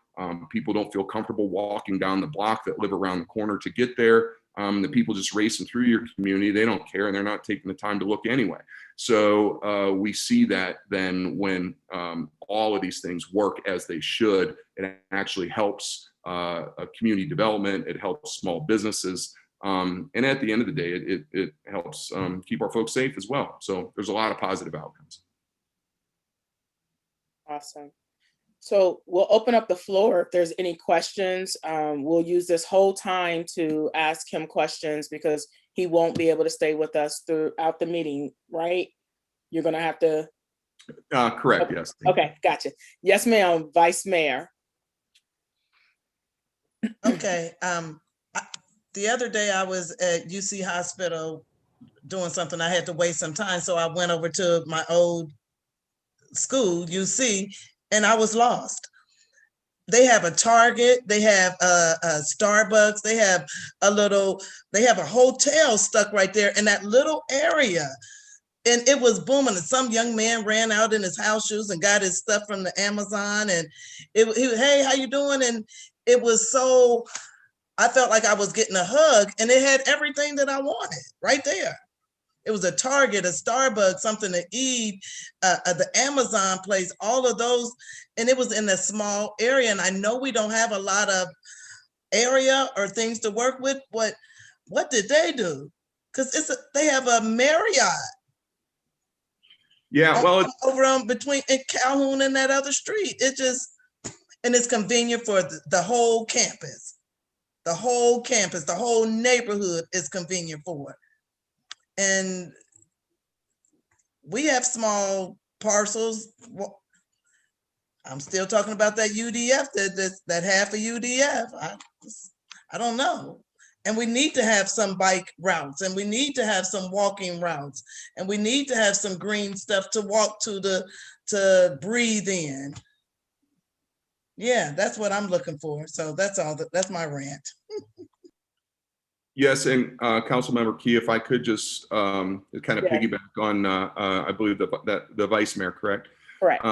people don't feel comfortable walking down the block that live around the corner to get there. The people just racing through your community, they don't care, and they're not taking the time to look anyway. So we see that then when all of these things work as they should, it actually helps community development, it helps small businesses, and at the end of the day, it helps keep our folks safe as well. So there's a lot of positive outcomes. Awesome. So we'll open up the floor if there's any questions. We'll use this whole time to ask him questions because he won't be able to stay with us throughout the meeting, right? You're gonna have to. Correct, okay. yes. Okay, gotcha. Yes, ma'am, Vice Mayor. Okay, the other day I was at UC Hospital doing something. I had to wait some time, so I went over to my old school, UC, and I was lost. They have a Target, they have a Starbucks, they have a hotel stuck right there in that little area. And it was booming. And some young man ran out in his house shoes and got his stuff from the Amazon. And hey, how you doing? And it was so, I felt like I was getting a hug, and it had everything that I wanted right there. It was a Target, a Starbucks, something to eat, the Amazon place, all of those. And it was in a small area. And I know we don't have a lot of area or things to work with, but what did they do? Because they have a Marriott. Yeah, well, over on between Calhoun and that other street. And it's convenient for the whole campus. The whole campus, the whole neighborhood is convenient for it. And we have small parcels. Well, I'm still talking about that UDF, that half of UDF. I don't know. And we need to have some bike routes, and we need to have some walking routes, and we need to have some green stuff to walk to breathe in. Yeah, that's what I'm looking for. So that's all. That's my rant. yes, and Councilmember Key, if I could just kind of piggyback on, I believe the Vice Mayor, correct? Correct.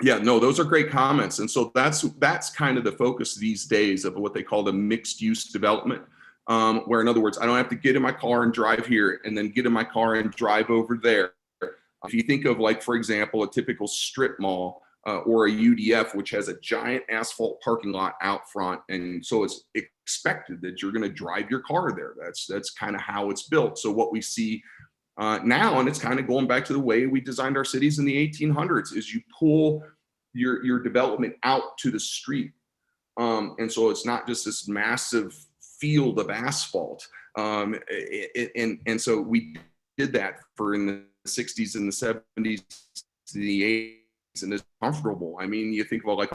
Yeah, no, those are great comments. And so that's kind of the focus these days of what they call the mixed use development, where in other words, I don't have to get in my car and drive here and then get in my car and drive over there. If you think of, like, for example, a typical strip mall or a UDF, which has a giant asphalt parking lot out front. And so it's expected that you're going to drive your car there. That's kind of how it's built. So what we see now, and it's kind of going back to the way we designed our cities in the 1800s, is you pull your development out to the street. And so it's not just this massive field of asphalt. And so we did that for in the 60s and the 70s to the 80s, and it's comfortable. I mean, you think about like,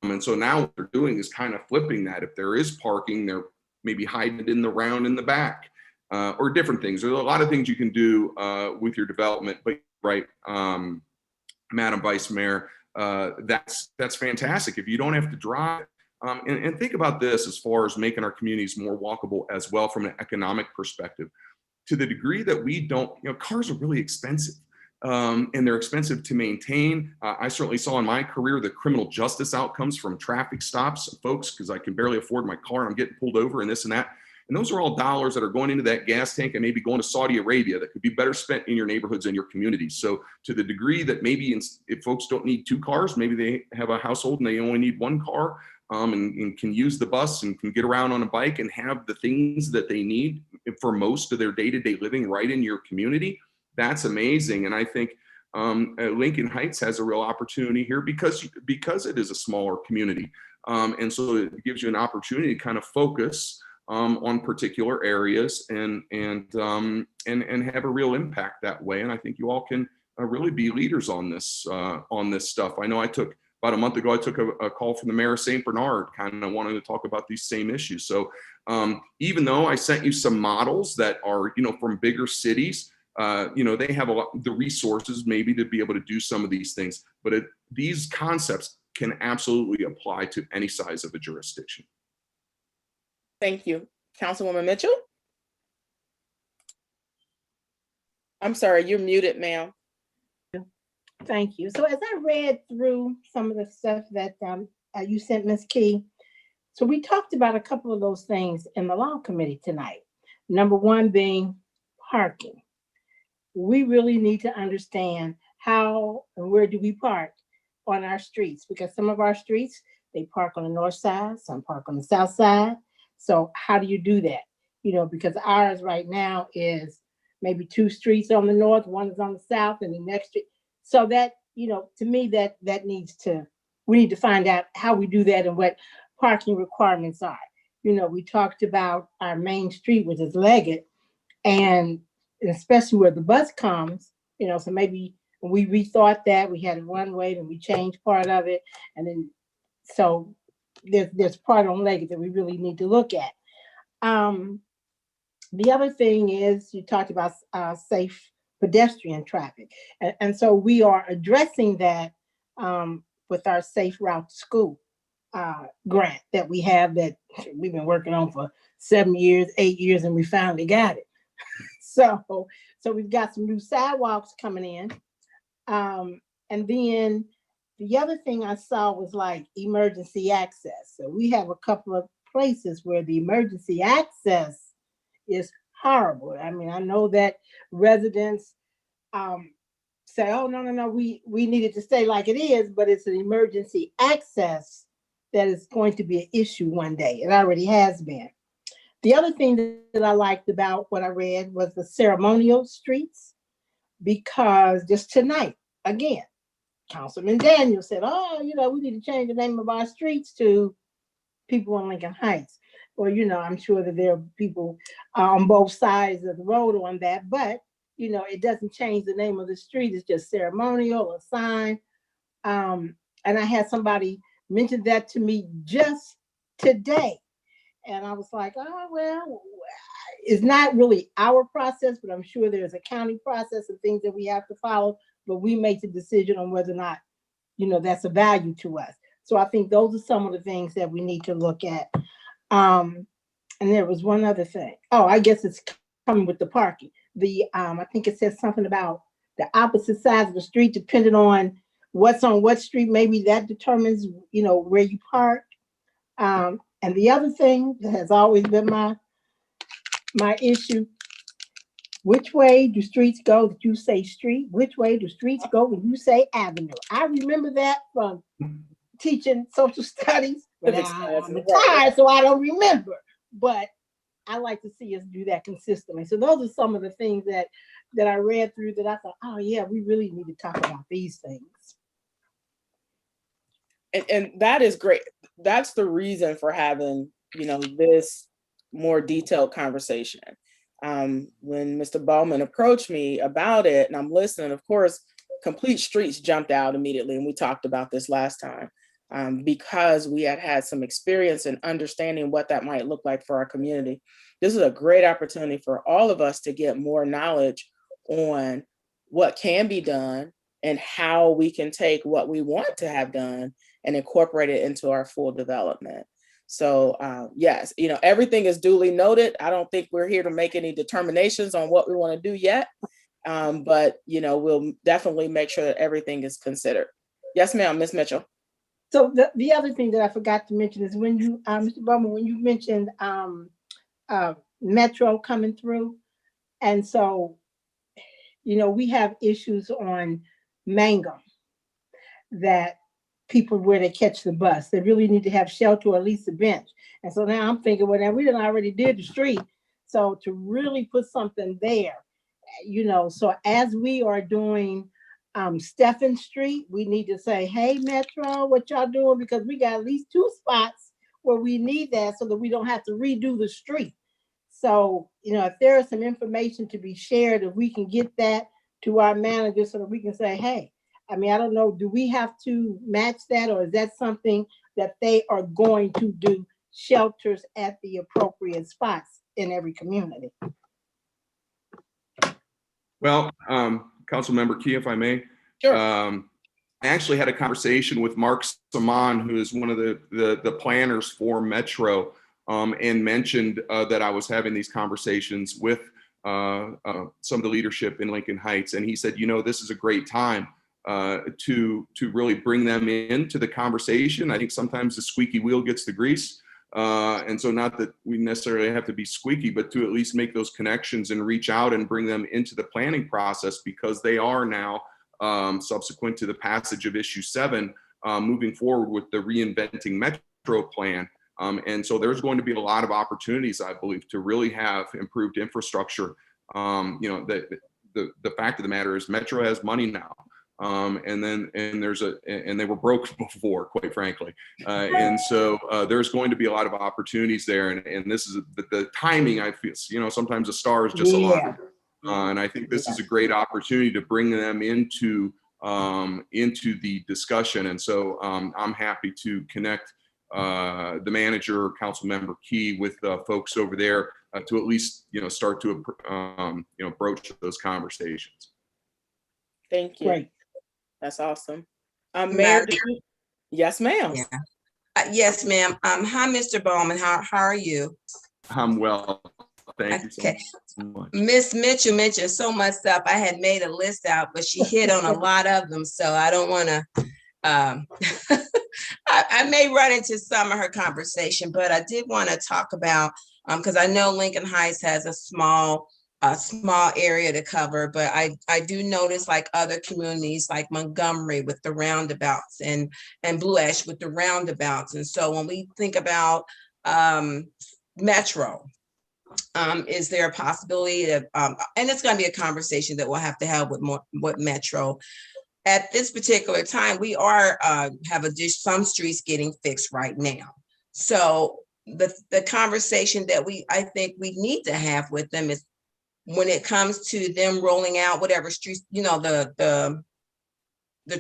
and so now what they're doing is kind of flipping that. If there is parking, they're maybe hiding it in the round in the back. Or different things. There's a lot of things you can do with your development, but right, Madam Vice Mayor, that's fantastic. If you don't have to drive, and think about this as far as making our communities more walkable as well from an economic perspective. to the degree that we don't, cars are really expensive. And they're expensive to maintain. I certainly saw in my career the criminal justice outcomes from traffic stops, folks, because I can barely afford my car and I'm getting pulled over and this and that. And those are all dollars that are going into that gas tank and maybe going to Saudi Arabia that could be better spent in your neighborhoods and your communities. So to the degree that maybe if folks don't need 2 cars, maybe they have a household and they only need 1 car, and can use the bus and can get around on a bike and have the things that they need for most of their day-to-day living right in your community. That's amazing. And I think Lincoln Heights has a real opportunity here because it is a smaller community. And so it gives you an opportunity to kind of focus on particular areas and have a real impact that way. And I think you all can really be leaders on this stuff. I know about a month ago, I took a call from the mayor of St. Bernard, kind of wanting to talk about these same issues. So even though I sent you some models that are, from bigger cities, they have the resources maybe to be able to do some of these things, but these concepts can absolutely apply to any size of a jurisdiction. Thank you. Councilwoman Mitchell? I'm sorry, you're muted, ma'am. Thank you. So as I read through some of the stuff that you sent, Ms. Key, so we talked about a couple of those things in the law committee tonight. Number one being parking. We really need to understand how and where do we park on our streets, because some of our streets, they park on the north side, some park on the south side. So how do you do that? Because ours right now is maybe 2 streets on the north, 1 is on the south, and the next street. So that, to me, that we need to find out how we do that and what parking requirements are. We talked about our main street, which is Leggett, and especially where the bus comes, so maybe we rethought that. We had it one way, and we changed part of it. And then, so there's part on Leggett that we really need to look at. The other thing is you talked about safe pedestrian traffic. And so we are addressing that with our Safe Route to School grant that we have that we've been working on for 7 years, 8 years, and we finally got it. So we've got some new sidewalks coming in. And then the other thing I saw was like emergency access. So we have a couple of places where the emergency access is horrible. I mean, I know that residents say, oh, no, we need it to stay like it is, but it's an emergency access that is going to be an issue one day. It already has been. The other thing that I liked about what I read was the ceremonial streets, because just tonight, again, Councilman Daniel said, oh, we need to change the name of our streets to people in Lincoln Heights. Well, I'm sure that there are people on both sides of the road on that, but, it doesn't change the name of the street. It's just ceremonial, a sign. And I had somebody mention that to me just today. And I was like, oh, well, it's not really our process, but I'm sure there's a county process and things that we have to follow, but we make the decision on whether or not, that's a value to us. So I think those are some of the things that we need to look at. And there was one other thing. Oh, I guess it's coming with the parking. I think it says something about the opposite sides of the street, depending on what's on what street, maybe that determines, where you park. And the other thing that has always been my issue, which way do streets go that you say street? Which way do streets go when you say avenue? I remember that from teaching social studies, but I'm retired, so I don't remember. But I like to see us do that consistently. So those are some of the things that I read through that I thought, oh yeah, we really need to talk about these things. And that is great. That's the reason for having, this more detailed conversation. When Mr. Bowman approached me about it and I'm listening, of course, complete streets jumped out immediately. And we talked about this last time because we had some experience in understanding what that might look like for our community. This is a great opportunity for all of us to get more knowledge on what can be done and how we can take what we want to have done and incorporate it into our full development. So yes, everything is duly noted. I don't think we're here to make any determinations on what we want to do yet. But we'll definitely make sure that everything is considered. Yes, ma'am, Ms. Mitchell. So the other thing that I forgot to mention is when you, Mr. Bowman, when you mentioned Metro coming through. And so, we have issues on Mangum that people where they catch the bus, they really need to have shelter or at least a bench. And so now I'm thinking, well, now we done already did the street. So to really put something there, so as we are doing Stephen Street, we need to say, hey, Metro, what y'all doing? Because we got at least 2 spots where we need that so that we don't have to redo the street. So, if there is some information to be shared, if we can get that to our manager so that we can say, hey, I don't know, do we have to match that, or is that something that they are going to do, shelters at the appropriate spots in every community? Well, Councilmember Key, if I may. Sure. I actually had a conversation with Mark Saman, who is one of the planners for Metro, and mentioned that I was having these conversations with some of the leadership in Lincoln Heights. And he said, this is a great time to really bring them into the conversation. I think sometimes the squeaky wheel gets the grease. And so not that we necessarily have to be squeaky, but to at least make those connections and reach out and bring them into the planning process, because they are now, subsequent to the passage of issue 7, moving forward with the Reinventing Metro plan. And so there's going to be a lot of opportunities, I believe, to really have improved infrastructure. The fact of the matter is Metro has money now. And they were broke before, quite frankly. And so there's going to be a lot of opportunities there. And this is the timing, I feel, sometimes a star is just a lot. And I think this is a great opportunity to bring them into the discussion. And so I'm happy to connect the manager, Councilmember Key, with folks over there to at least, start to, broach those conversations. Thank you. Great. That's awesome. Madam Mayor, Chair? yes, ma'am. Yeah. Yes, ma'am. Hi, Mr. Bowman. How are you? I'm well. Thank you Okay. so much. Miss Mitchell mentioned so much stuff. I had made a list out, but she hit on a lot of them. So I don't want to, I may run into some of her conversation, but I did want to talk about, because I know Lincoln Heights has a small area to cover, but I do notice like other communities like Montgomery with the roundabouts and Blue Ash with the roundabouts. And so when we think about Metro, is there a possibility that, and it's going to be a conversation that we'll have to have with Metro. At this particular time, we are have some streets getting fixed right now. So the conversation that I think we need to have with them is when it comes to them rolling out whatever streets, the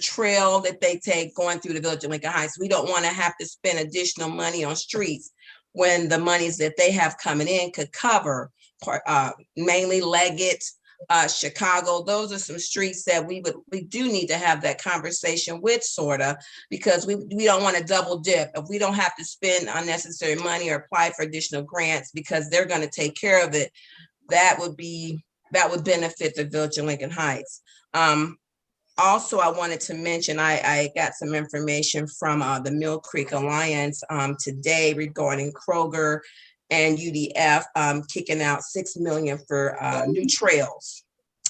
trail that they take going through the village of Lincoln Heights. We don't want to have to spend additional money on streets when the monies that they have coming in could cover mainly Leggett, Chicago. Those are some streets that we do need to have that conversation with, sorta, because we don't want to double dip. If we don't have to spend unnecessary money or apply for additional grants because they're going to take care of it, that would benefit the village of Lincoln Heights. Also, I wanted to mention, I got some information from the Mill Creek Alliance today regarding Kroger and UDF kicking out $6 million for new trails.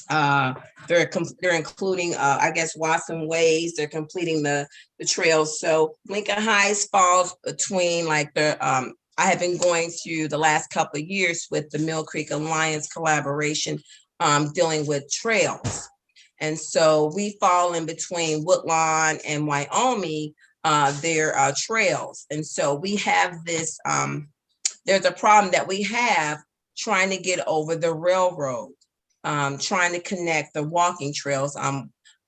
They're including, I guess, Watson Ways. They're completing the trails. So Lincoln Heights falls between like I have been going through the last couple of years with the Mill Creek Alliance collaboration dealing with trails. And so we fall in between Woodlawn and Wyoming, their trails. And so we have this, there's a problem that we have trying to get over the railroad, trying to connect the walking trails.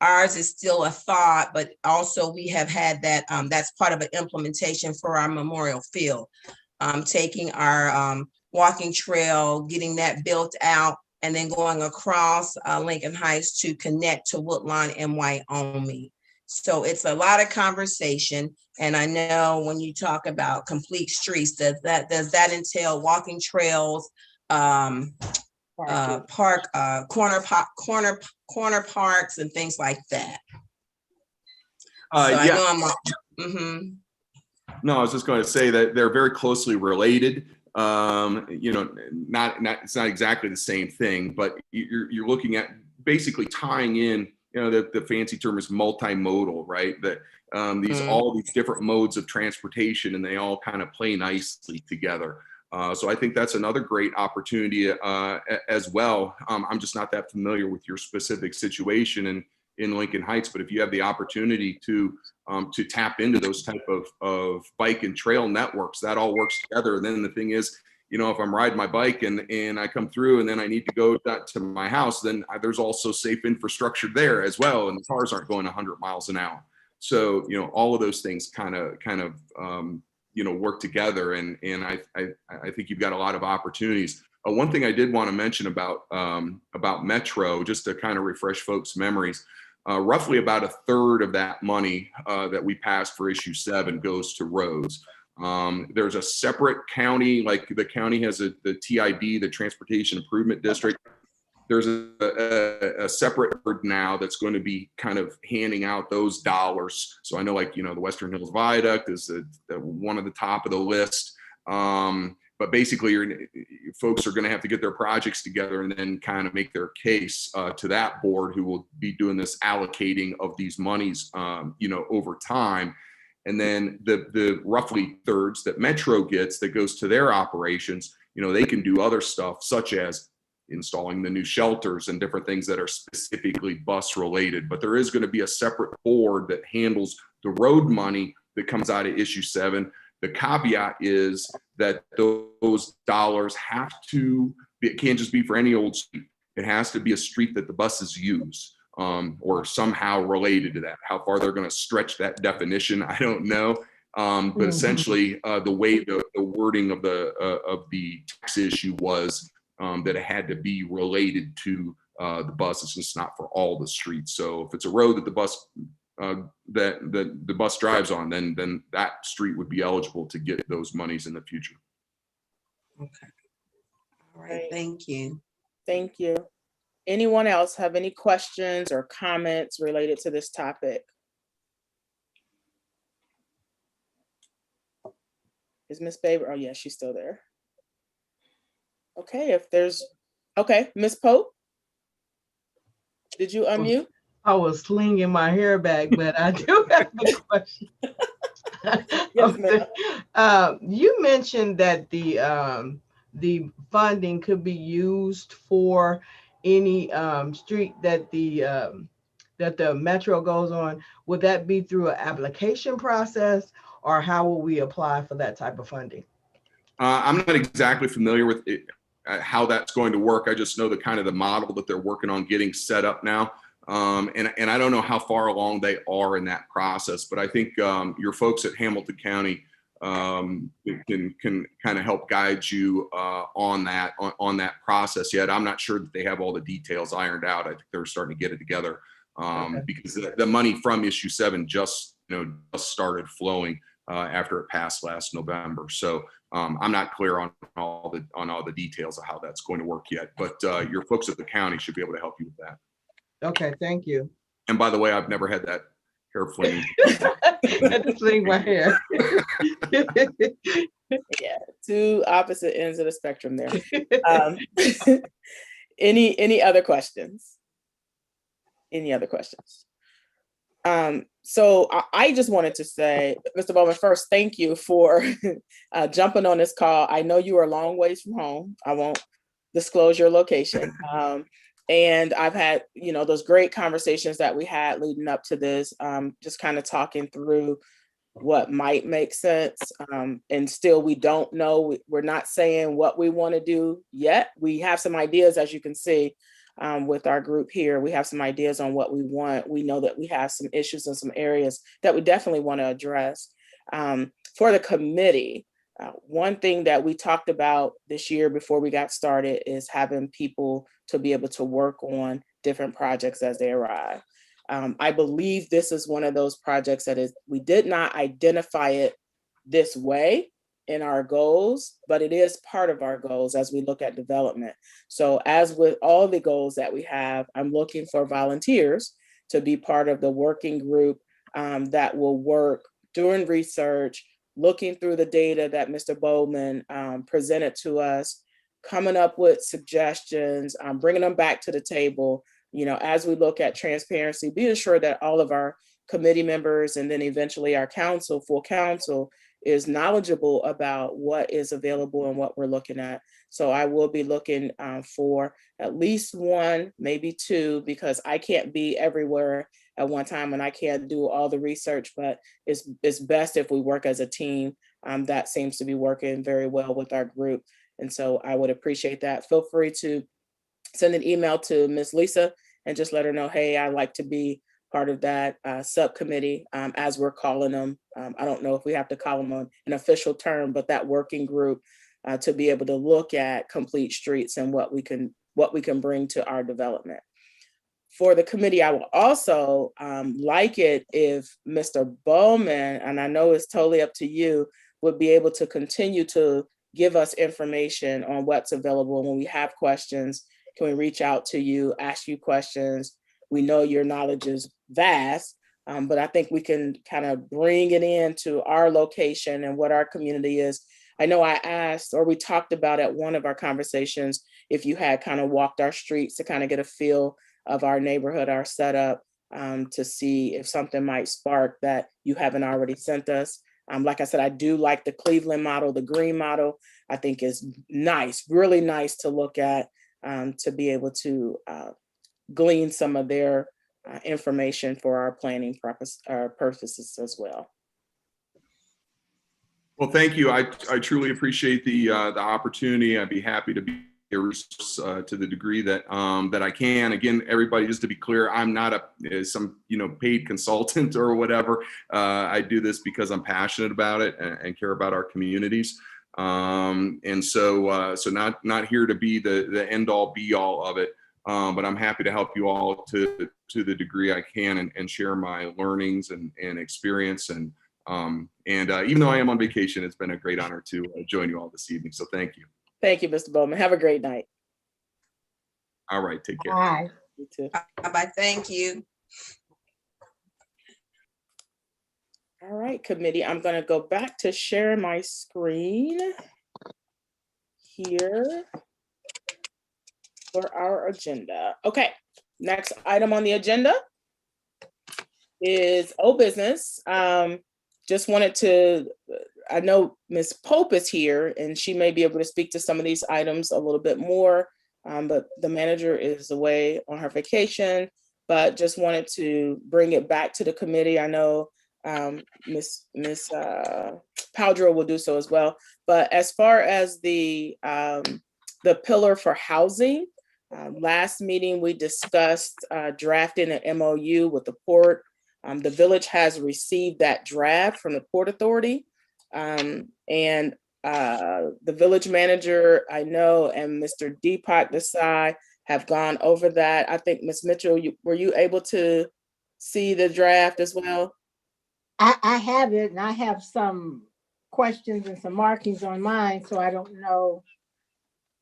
Ours is still a thought, but also we have had that, that's part of an implementation for our Memorial Field, taking our walking trail, getting that built out, and then going across Lincoln Heights to connect to Woodlawn and Wyoming. So it's a lot of conversation. And I know when you talk about complete streets, does that entail walking trails, corner parks and things like that? So I Yeah. know I'm. No, I was just going to say that they're very closely related. It's not exactly the same thing, but you're looking at basically tying in, the fancy term is multimodal, right? That all these different modes of transportation, and they all kind of play nicely together. So I think that's another great opportunity as well. I'm just not that familiar with your specific situation in Lincoln Heights, but if you have the opportunity to tap into those type of bike and trail networks, that all works together. And then the thing is, if I'm riding my bike and I come through and then I need to go to my house, then there's also safe infrastructure there as well. And the cars aren't going 100 miles an hour. So, all of those things kind of work together. And I think you've got a lot of opportunities. One thing I did want to mention about Metro, just to kind of refresh folks' memories, roughly about a third of that money that we passed for issue 7 goes to roads. There's a separate county, like the county has the TID, the Transportation Improvement District. There's a separate board now that's going to be kind of handing out those dollars. So I know, the Western Hills Viaduct is one of the top of the list. But basically, folks are going to have to get their projects together and then kind of make their case to that board, who will be doing this allocating of these monies, over time. And then the roughly thirds that Metro gets that goes to their operations, they can do other stuff such as installing the new shelters and different things that are specifically bus related. But there is going to be a separate board that handles the road money that comes out of issue 7. The caveat is that those dollars it can't just be for any old street. It has to be a street that the buses use, or somehow related to that. How far they're going to stretch that definition, I don't know. But essentially, the way the wording of the tax issue was that it had to be related to the buses. It's not for all the streets. So if it's a road that the bus drives on, then that street would be eligible to get those monies in the future. Okay. All right. Thank you. Thank you. Anyone else have any questions or comments related to this topic? Is Miss Baber? Oh yeah, she's still there. Okay, Miss Pope, did you unmute? I was slinging my hair back, but I do have a question. Yes, you mentioned that the funding could be used for any street that the Metro goes on. Would that be through an application process, or how will we apply for that type of funding? I'm not exactly familiar with it, how that's going to work. I just know the model that they're working on getting set up now. And I don't know how far along they are in that process, but I think your folks at Hamilton County can kind of help guide you on that process yet. I'm not sure that they have all the details ironed out. I think they're starting to get it together because the money from issue 7 just started flowing after it passed last November. So I'm not clear on all the details of how that's going to work yet, but your folks at the county should be able to help you with that. Okay, thank you. And by the way, I've never had that hair flinging. I had to fling my hair. Yeah, two opposite ends of the spectrum there. Any other questions? Any other questions? So I just wanted to say, Mr. Bowman, first, thank you for jumping on this call. I know you are a long ways from home. I won't disclose your location. And I've had, those great conversations that we had leading up to this, just kind of talking through what might make sense. And still, we don't know. We're not saying what we want to do yet. We have some ideas, as you can see, with our group here. We have some ideas on what we want. We know that we have some issues in some areas that we definitely want to address. For the committee, one thing that we talked about this year before we got started is having people to be able to work on different projects as they arrive. I believe this is one of those projects that we did not identify it this way in our goals, but it is part of our goals as we look at development. So as with all the goals that we have, I'm looking for volunteers to be part of the working group that will work doing research, looking through the data that Mr. Bowman presented to us, coming up with suggestions, bringing them back to the table. As we look at transparency, being sure that all of our committee members and then eventually our full council is knowledgeable about what is available and what we're looking at. So I will be looking for at least one, maybe two, because I can't be everywhere at one time and I can't do all the research, but it's best if we work as a team. That seems to be working very well with our group. And so I would appreciate that. Feel free to send an email to Ms. Lisa and just let her know, hey, I'd like to be part of that subcommittee, as we're calling them. I don't know if we have to call them an official term, but that working group to be able to look at complete streets and what we can bring to our development. For the committee, I will also like it if Mr. Bowman, and I know it's totally up to you, would be able to continue to give us information on what's available. When we have questions, can we reach out to you, ask you questions? We know your knowledge is vast, but I think we can kind of bring it into our location and what our community is. I know I asked, or we talked about at one of our conversations, if you had kind of walked our streets to kind of get a feel of our neighborhood, our setup, to see if something might spark that you haven't already sent us. Like I said, I do like the Cleveland model, the green model. I think is nice, really nice to look at, to be able to glean some of their information for our planning purposes as well. Well, thank you. I truly appreciate the opportunity. I'd be happy to be a resource to the degree that that I can. Again, everybody, just to be clear, I'm not some paid consultant or whatever. I do this because I'm passionate about it and care about our communities. And so not here to be the end all be all of it. But I'm happy to help you all to the degree I can and share my learnings and experience. And even though I am on vacation, it's been a great honor to join you all this evening. So thank you. Thank you, Mr. Bowman. Have a great night. All right. Take care. Bye. You too. Bye-bye. Thank you. All right, committee. I'm going to go back to share my screen here for our agenda. Okay, next item on the agenda is old business. Just wanted to, I know Ms. Pope is here and she may be able to speak to some of these items a little bit more, but the manager is away on her vacation, but just wanted to bring it back to the committee. I know Ms. Powdrill will do so as well. But as far as the pillar for housing, last meeting we discussed drafting an MOU with the port. The village has received that draft from the Port Authority, and the village manager, I know, and Mr. Deepak Desai have gone over that. I think Ms. Mitchell, were you able to see the draft as well? I have it, and I have some questions and some markings on mine, so I don't know.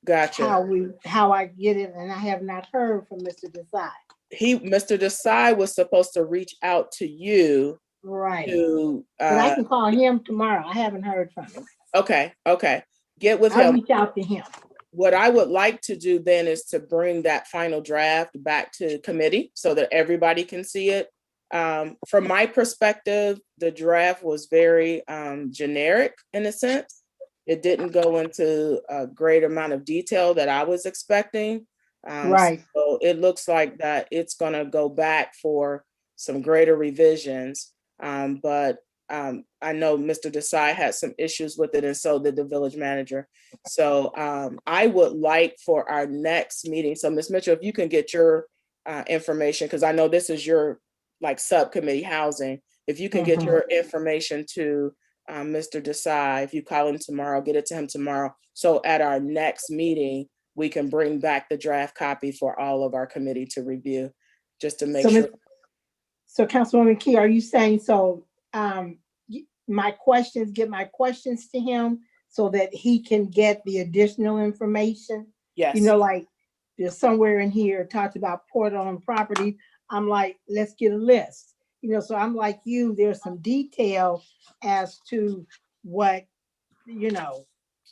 Gotcha. How I get it, and I have not heard from Mr. Desai. Mr. Desai was supposed to reach out to you. Right. But I can call him tomorrow. I haven't heard from him. Okay. Get with I'll him. reach out to him. What I would like to do then is to bring that final draft back to committee so that everybody can see it. From my perspective, the draft was very generic in a sense. It didn't go into a great amount of detail that I was expecting. Right. So it looks like that it's going to go back for some greater revisions. But I know Mr. Desai had some issues with it, and so did the village manager. So I would like for our next meeting, so Ms. Mitchell, if you can get your information, because I know this is your subcommittee housing. If you can get your information to Mr. Desai, if you call him tomorrow, get it to him tomorrow. So at our next meeting, we can bring back the draft copy for all of our committee to review, just to make sure. So Councilwoman Key, are you saying so get my questions to him so that he can get the additional information? Yes. You know, like there's somewhere in here talked about port-owned property. I'm like, let's get a list. You know, so I'm like you, there's some detail as to what, you know,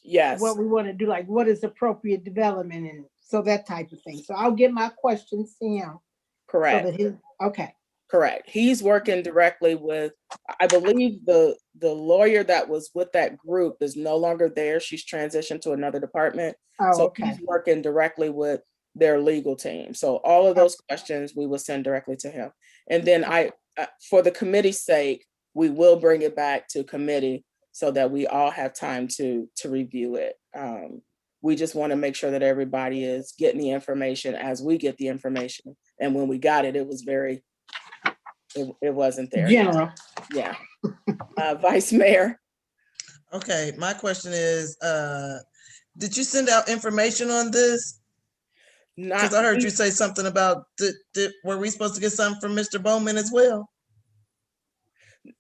Yes. what we want to do, like what is appropriate development and so that type of thing. So I'll get my questions to him. Correct. So that he, okay. Correct. He's working directly with, I believe the lawyer that was with that group is no longer there. She's transitioned to another department. Oh, So okay. he's working directly with their legal team. So all of those questions we will send directly to him. And then for the committee's sake, we will bring it back to committee so that we all have time to review it. We just want to make sure that everybody is getting the information as we get the information. And when we got it, it was very, it wasn't there. General. Yeah. Vice Mayor. Okay, my question is, did you send out information on this? Because I heard you say something about, were we supposed to get something from Mr. Bowman as well?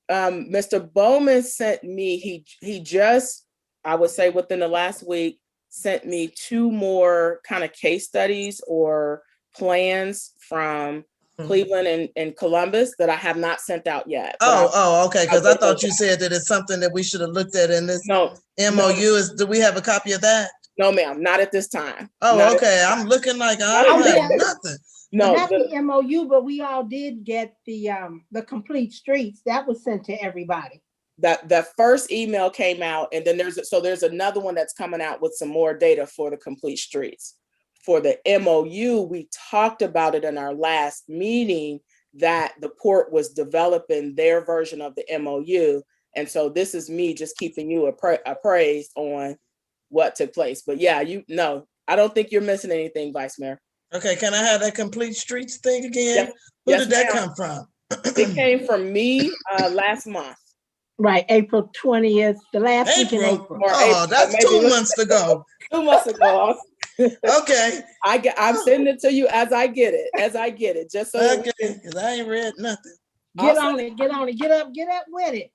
Mr. Bowman sent me, he just, I would say within the last week, sent me 2 more kind of case studies or plans from Cleveland and Columbus that I have not sent out yet. Okay, because I thought you said that it's something that we should have looked at in this MOU. Do we have a copy of that? No, ma'am, not at this time. Oh, okay. I'm looking like I don't have nothing. No, not the MOU, but we all did get the complete streets. That was sent to everybody. That first email came out, and then there's another one that's coming out with some more data for the complete streets. For the MOU, we talked about it in our last meeting that the port was developing their version of the MOU. And so this is me just keeping you appraised on what took place. But yeah, I don't think you're missing anything, Vice Mayor. Okay, can I have that complete streets thing again? Yes. Who did that come from? It came from me last month. Right, April 20th, the last week in April. Oh, that's 2 months ago. 2 months ago. Okay. I'm sending it to you as I get it, just so. Okay, because I ain't read nothing. Get on it, get up with it.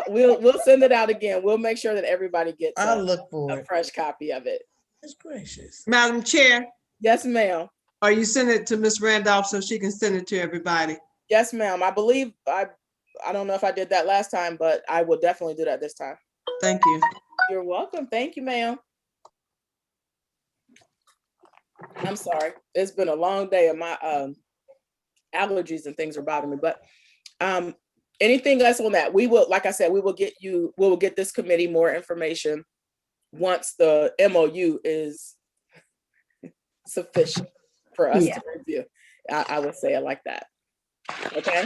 We'll send it out again. We'll make sure that everybody gets I'll look for a fresh copy of it. That's gracious. Madam Chair. Yes, ma'am. Are you sending it to Ms. Randolph so she can send it to everybody? Yes, ma'am. I believe I don't know if I did that last time, but I will definitely do that this time. Thank you. You're welcome. Thank you, ma'am. I'm sorry. It's been a long day and my allergies and things are bothering me, but anything else on that? We will, like I said, we will get this committee more information once the MOU is sufficient for us to review. I would say it like that. Okay.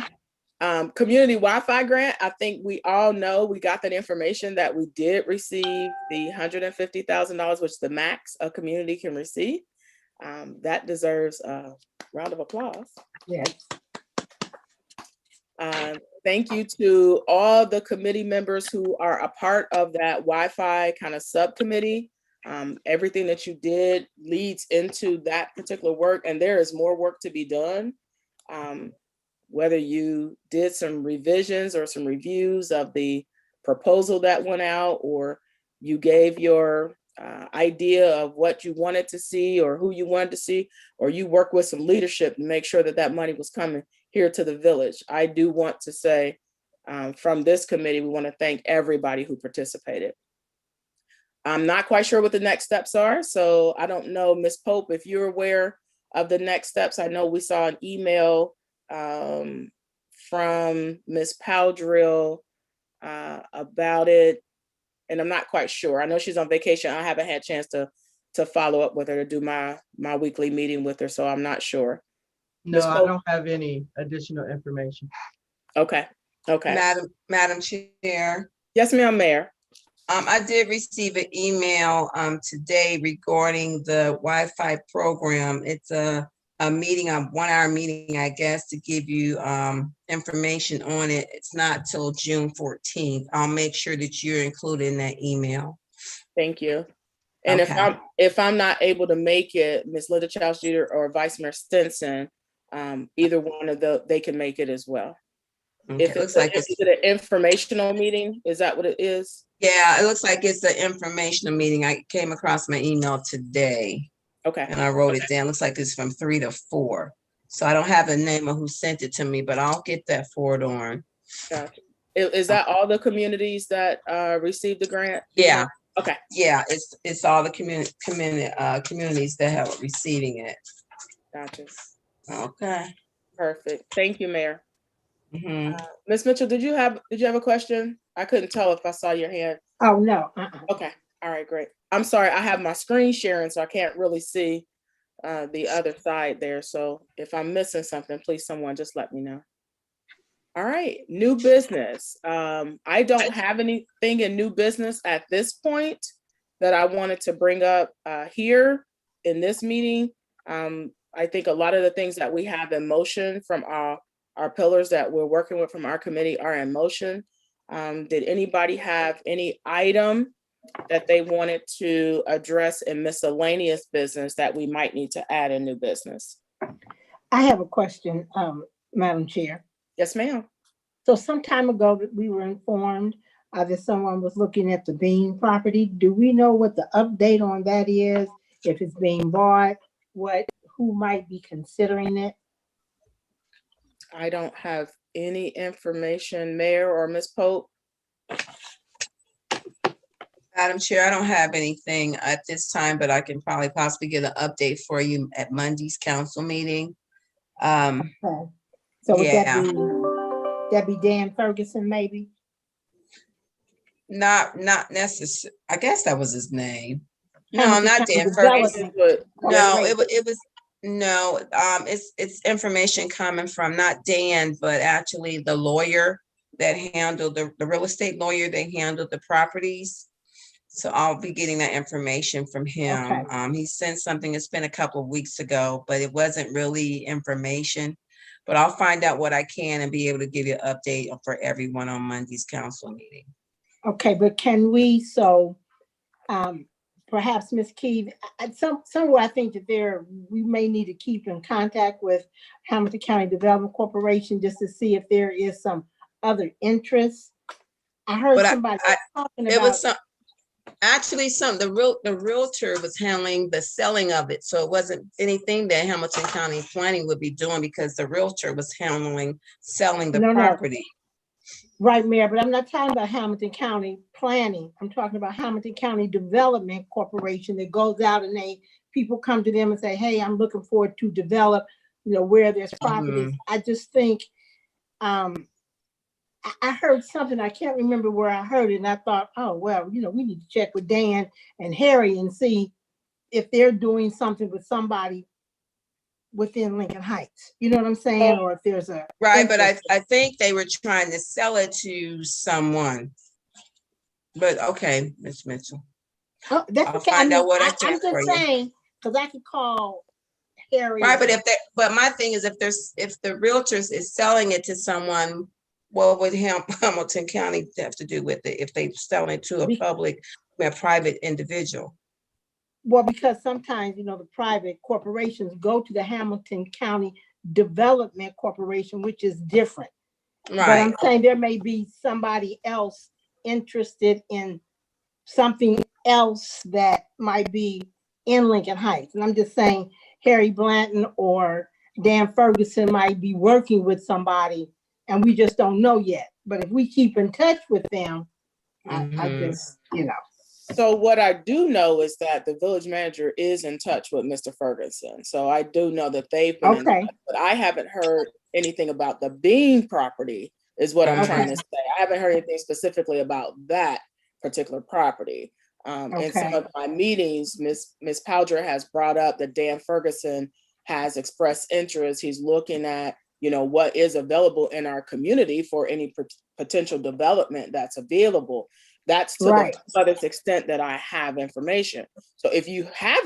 Community Wi-Fi grant. I think we all know we got that information that we did receive the $150,000, which the max a community can receive. That deserves a round of applause. Yes. Thank you to all the committee members who are a part of that Wi-Fi kind of subcommittee. Everything that you did leads into that particular work, and there is more work to be done. Whether you did some revisions or some reviews of the proposal that went out, or you gave your idea of what you wanted to see or who you wanted to see, or you work with some leadership to make sure that that money was coming here to the village. I do want to say from this committee, we want to thank everybody who participated. I'm not quite sure what the next steps are, so I don't know, Ms. Pope, if you're aware of the next steps. I know we saw an email from Ms. Powdrill about it, and I'm not quite sure. I know she's on vacation. I haven't had a chance to follow up with her, to do my weekly meeting with her, so I'm not sure. No, I don't have any additional information. Okay. Madam Chair. Yes, ma'am, Mayor. I did receive an email today regarding the Wi-Fi program. It's a meeting, a 1-hour meeting, I guess, to give you information on it. It's not till June 14th. I'll make sure that you're included in that email. Thank you. And okay. if I'm not able to make it, Ms. Linda Childs Jeter or Vice Mayor Stinson, either one of they can make it as well. Okay, If it looks like is it's, it an informational meeting? Is that what it is? yeah, it looks like it's an informational meeting. I came across my email today Okay. and I wrote it down. Looks like it's from 3 to 4. So I don't have the name of who sent it to me, but I'll get that forward on. Gotcha. Is that all the communities that received the grant? Yeah. Okay. Yeah, it's all the communities that have receiving it. Gotcha. Okay. Perfect. Thank you, Mayor. Mhm. Ms. Mitchell, did you have a question? I couldn't tell if I saw your hand. Oh, no. Okay. All right, great. I'm sorry, I have my screen sharing, so I can't really see the other side there. So if I'm missing something, please someone just let me know. All right, new business. I don't have anything in new business at this point that I wanted to bring up here in this meeting. I think a lot of the things that we have in motion from our pillars that we're working with from our committee are in motion. Did anybody have any item that they wanted to address in miscellaneous business that we might need to add in new business? I have a question, Madam Chair. Yes, ma'am. So some time ago, we were informed that someone was looking at the Bean property. Do we know what the update on that is? If it's being bought, who might be considering it? I don't have any information, Mayor or Ms. Pope. Madam Chair, I don't have anything at this time, but I can probably possibly get an update for you at Monday's council meeting. Okay. So would Yeah. that be Dan Ferguson, maybe? Not necessarily. I guess that was his name. No, Hamilton not County Dan Ferguson. Development. No, it was no. It's information coming from not Dan, but actually the lawyer that handled the real estate lawyer that handled the properties. So I'll be getting that information from him. Okay. He sent something. It's been a couple of weeks ago, but it wasn't really information. But I'll find out what I can and be able to give you an update for everyone on Monday's council meeting. Okay, but can we, perhaps Ms. Key, somewhere I think that we may need to keep in contact with Hamilton County Development Corporation just to see if there is some other interest. I heard But somebody talking it about. was the realtor was handling the selling of it. So it wasn't anything that Hamilton County Planning would be doing because the realtor was selling the property. Right, Mayor, but I'm not talking about Hamilton County Planning. I'm talking about Hamilton County Development Corporation that goes out and people come to them and say, hey, I'm looking forward to develop, where there's properties. I just think, I heard something, I can't remember where I heard it, and I thought, oh, well, we need to check with Dan and Harry and see if they're doing something with somebody within Lincoln Heights. You know what I'm saying? Or if there's a right, but I think they were trying to sell it to someone. But okay, Ms. Mitchell. Oh, that's I'll okay. find out what I can I'm just saying, because I could call Harry. Right, but my thing is if the realtors is selling it to someone, what would Hamilton County have to do with it if they selling it to a private individual? Well, because sometimes, the private corporations go to the Hamilton County Development Corporation, which is different. Right. But I'm saying there may be somebody else interested in something else that might be in Lincoln Heights. And I'm just saying Harry Blanton or Dan Ferguson might be working with somebody and we just don't know yet. But if we keep in touch with them, I just, So what I do know is that the village manager is in touch with Mr. Ferguson. So I do know that they've been in touch, but I haven't heard anything about the Bean property is what I'm trying to say. I haven't heard anything specifically about that particular property. In some of my meetings, Ms. Powdra has brought up that Dan Ferguson has expressed interest. He's looking at, what is available in our community for any potential development that's available. That's to the furthest extent that I have information. So if you have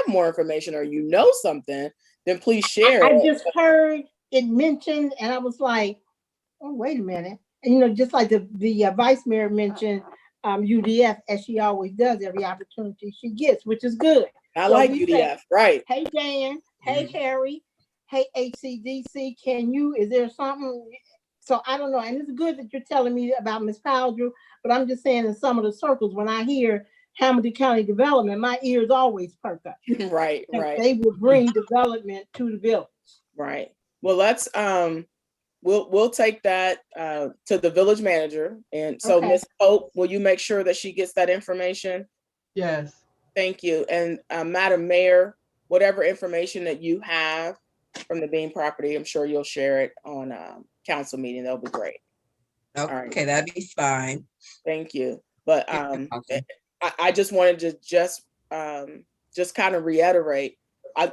more information or something, then please share. I just heard it mentioned and I was like, oh, wait a minute. And, just like the vice mayor mentioned UDF, as she always does every opportunity she gets, which is good. I like UDF, right. Hey, Dan. Hey, Harry. hey, HCDC, is there something? So I don't know. And it's good that you're telling me about Ms. Powell, but I'm just saying in some of the circles, when I hear Hamilton County Development, my ears always perk up. Right. They will bring development to the village. Right. Well, let's, we'll take that to the village manager. And so Okay. Ms. Pope, will you make sure that she gets that information? Yes. Thank you. And Madam Mayor, whatever information that you have from the Bean property, I'm sure you'll share it on council meeting. That'll be great. Okay, that'd be fine. Thank you. But Okay. I just wanted to just kind of reiterate,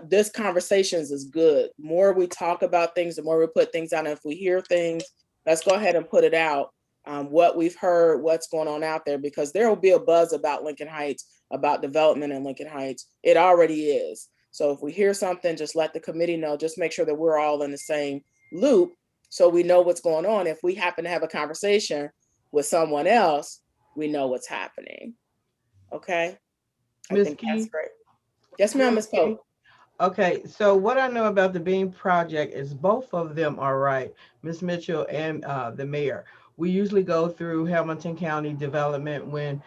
this conversations is good. The more we talk about things, the more we put things out. And if we hear things, let's go ahead and put it out. What we've heard, what's going on out there, because there will be a buzz about Lincoln Heights, about development in Lincoln Heights. It already is. So if we hear something, just let the committee know, just make sure that we're all in the same loop so we know what's going on. If we happen to have a conversation with someone else, we know what's happening. Okay? I think that's great. Yes, ma'am, Ms. Pope. Okay, so what I know about the Bean Project is both of them are right, Ms. Mitchell and the mayor. We usually go through Hamilton County Development when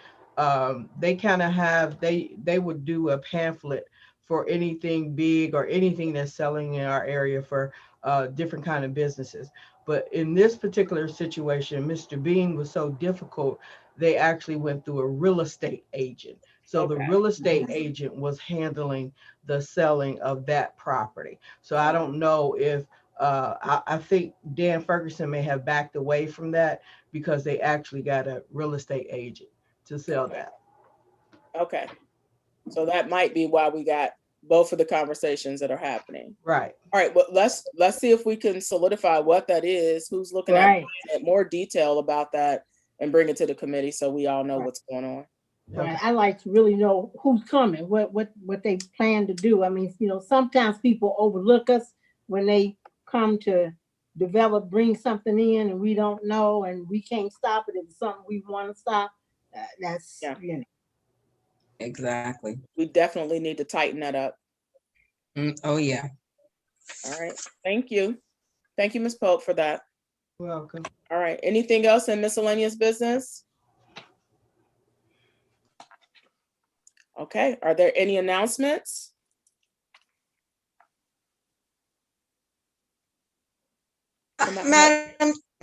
they kind of have, they would do a pamphlet for anything big or anything that's selling in our area for different kind of businesses. But in this particular situation, Mr. Bean was so difficult, they actually went through a real estate agent. So the real estate agent was handling the selling of that property. So I don't know if, I think Dan Ferguson may have backed away from that because they actually got a real estate agent to sell that. Okay. So that might be why we got both of the conversations that are happening. Right. All right, well, let's see if we can solidify what that is, who's looking at more detail about that and bring it to the committee so we all know what's going on. Right. I like to really know who's coming, what they plan to do. I mean, sometimes people overlook us when they come to develop, bring something in and we don't know and we can't stop it. If it's something we want to stop, that's, Exactly. We definitely need to tighten that up. Oh, yeah. All right. Thank you. Thank you, Ms. Pope, for that. You're welcome. All right. Anything else in miscellaneous business? Okay. Are there any announcements?